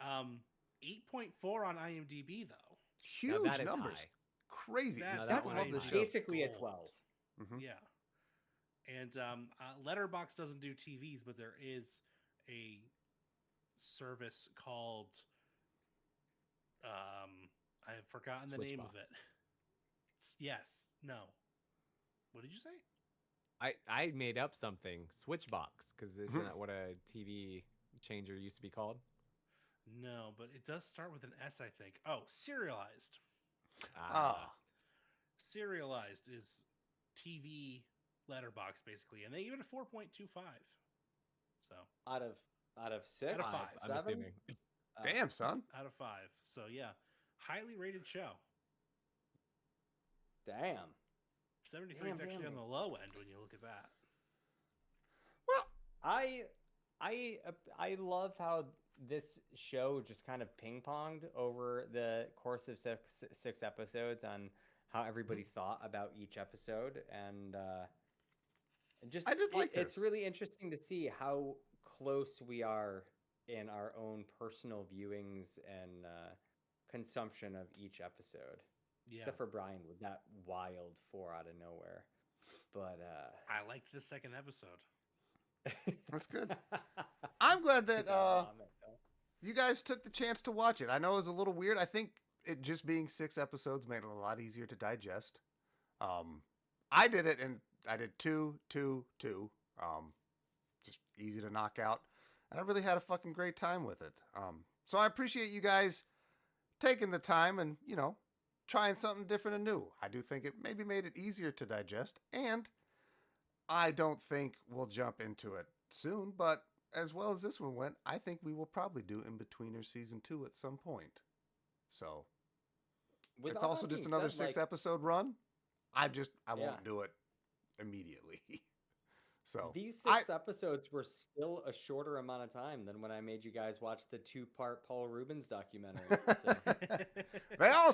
8.4 on IMDb though. Huge that is numbers. high. Crazy. That's that I one love is the high. show. Basically a Gold. 12. Mhm. Yeah. And Letterbox doesn't do TVs, but there is a service called I have forgotten the name of Switchbox. it. Yes. No. What did you say? I made up something. Switchbox, because isn't Mhm. that what a TV changer used to be called? No, but it does start with an S, I think. Oh, Serialized. Ah. Serialized is TV letterbox basically, and they give it a 4.25. So Out of 6? Out of 5. I'm 7? assuming. Damn, son. out of 5. So yeah, highly rated show. Damn. 73 is Damn, actually damn. on the low end when you look at that. Well, I love how this show just kind of ping-ponged over the course of six episodes on how everybody thought about each episode, and just I did like it's this. really interesting to see how close we are in our own personal viewings and consumption of each episode. Yeah, Except for Brian with that wild 4 out of nowhere. But I liked the second episode. That's good. I'm glad that Comment, though. you guys took the chance to watch it. I know it was a little weird. I think it just being 6 episodes made it a lot easier to digest. I did it, and I did 2, 2, 2. Just easy to knock out. And I really had a fucking great time with it. So I appreciate you guys taking the time and, trying something different and new. I do think it maybe made it easier to digest, and I don't think we'll jump into it soon, but as well as this one went, I think we will probably do Inbetweeners season 2 at some point. So With it's all also that just being another said, 6-episode run. I Yeah. won't do it immediately. So these 6 episodes were still a shorter amount of time than when I made you guys watch the 2-part Paul Rubens documentary.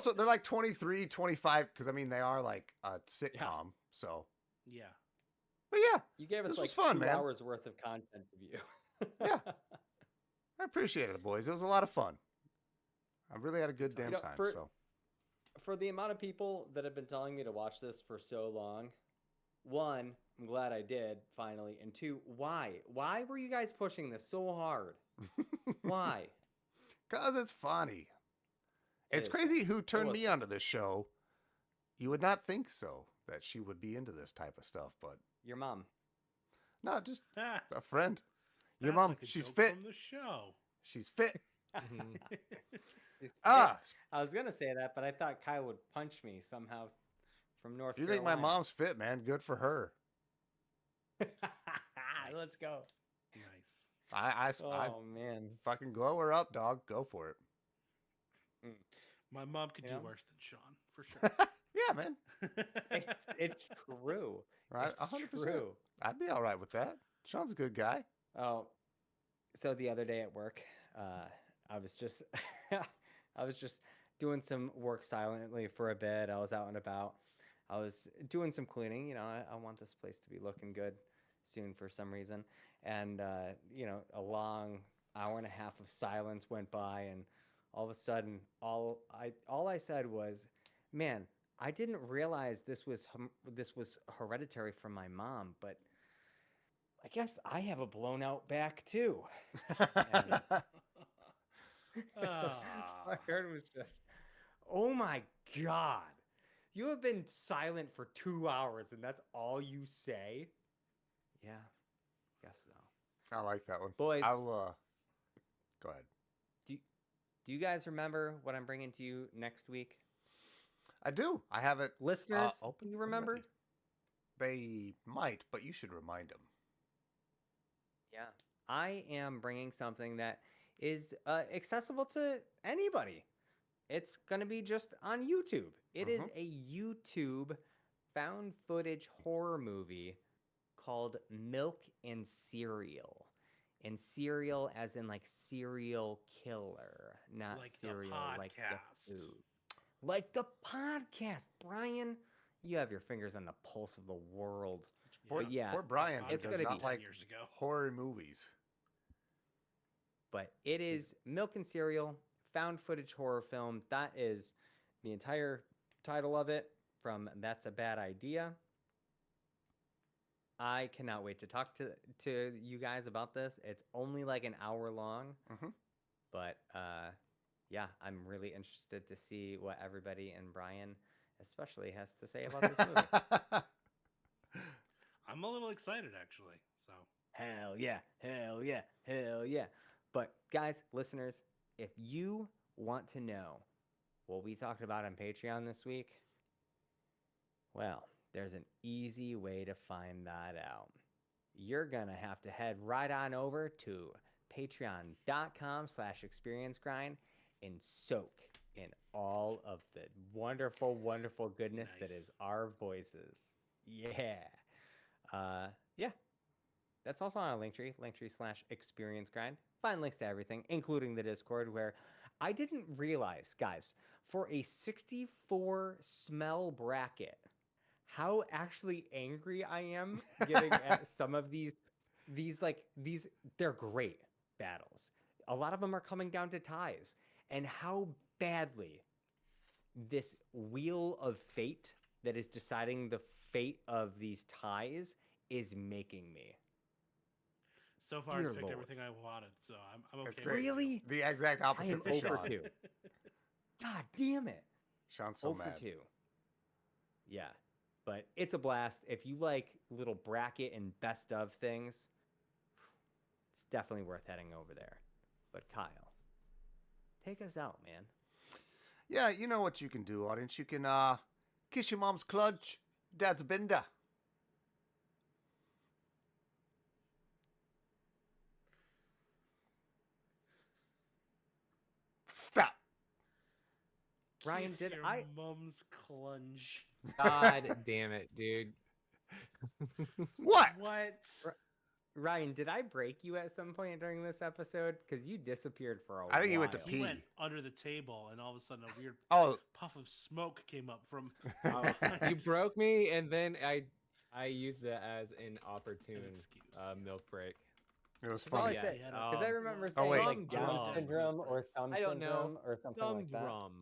So, they're like 23, 25, because I mean they are like a sitcom. So Yeah. but yeah, you gave us This like was fun, 2 man. hours worth of content to view. Yeah. I appreciate it, boys. It was a lot of fun. I really had a good damn You know, time. for- So For the amount of people that have been telling me to watch this for so long, 1, I'm glad I did finally, and 2, why? Why were you guys pushing this so hard? Why? because it's funny. It It's is crazy funny. who It turned was me onto this show. You would not think so, that she would be into this type of stuff, but Your mom. no, just Ah, a friend. Your that's mom, like a she's joke fit. from the show. She's fit. Mhm. It's Ah, fit. I was gonna say that, but I thought Kyle would punch me somehow from North you think my Carolina. mom's fit, man? Good for her. Let's go. Nice. I Oh man. fucking glow her up, dog. Go for it. My mom could Yeah. do worse than Sean, for sure. Yeah, man. It's true. Right, It's 100%. true. I'd be all right with that. Sean's a good guy. Oh, so the other day at work, I was just I was just doing some work silently for a bit. I was out and about. I was doing some cleaning. You know, I want this place to be looking good soon for some reason. And you know, a long hour and a half of silence went by, and all of a sudden, all I said was, "Man, I didn't realize this was hereditary from my mom, but I guess I have a blown out back too." Ah. I heard was just, "Oh my god, you have been silent for 2 hours and that's all you say?" Yeah, guess so. I like that one. Boys, I'll go ahead. do you guys remember what I'm bringing to you next week? I do. I have it Listeners, open. do you and remember? ready. They might, but you should remind them. Yeah, I am bringing something that is accessible to anybody. It's going to be just on YouTube. It is a YouTube found footage horror movie called Milk and Cereal. And cereal as in like serial killer, not Like the cereal like the podcast. food. Like the podcast, Brian. You have your fingers on the pulse of the world. Poor, But yeah, poor Brian. it's It's gonna not be- like 10 years ago. horror movies. But it is Milk and Cereal, found footage horror film. That is the entire title of it from That's a Bad Idea. I cannot wait to talk to you guys about this. It's only like an hour long, Mhm. but yeah, I'm really interested to see what everybody and Brian especially has to say about this movie. I'm a little excited, actually. So, Hell yeah, hell yeah, hell yeah. But guys, listeners, if you want to know what we talked about on Patreon this week, well, there's an easy way to find that out. You're going to have to head right on over to patreon.com/experiencegrind and soak in all of the wonderful, wonderful goodness that Nice. is our voices. Yeah. Yeah. That's also on our linktree/experiencegrind. Find links to everything, including the Discord, where I didn't realize, guys, for a 64 smell bracket, how actually angry I am getting at some of these they're great battles. A lot of them are coming down to ties, and how badly this wheel of fate that is deciding the fate of these ties is making me. so far, Dear it's picked Lord. everything I wanted. So, I'm okay. It's with great. it. Really? The exact I opposite am for 0 for Sean. 2. God damn it. Sean's so 0 for mad. 2. Yeah. But it's a blast. If you like little bracket and best of things, it's definitely worth heading over there. But Kyle, take us out, man. Yeah, you know what you can do, audience. You can kiss your mom's clutch, dad's bender. Ryan, Kiss did your I? mom's clunge? God damn it, dude. What? What? Ryan, did I break you at some point during this episode? Because you disappeared for a while. I think you went to He pee. went under the table, and all of a sudden, a weird Oh, puff of smoke came up from. You broke me, and then I used it as an opportune excuse, milk break. it was That's all I funny. Yes, said. Because I remember Oh, saying wait. like Down Drum. syndrome or Thumb I don't know. syndrome or something Some like that. drum.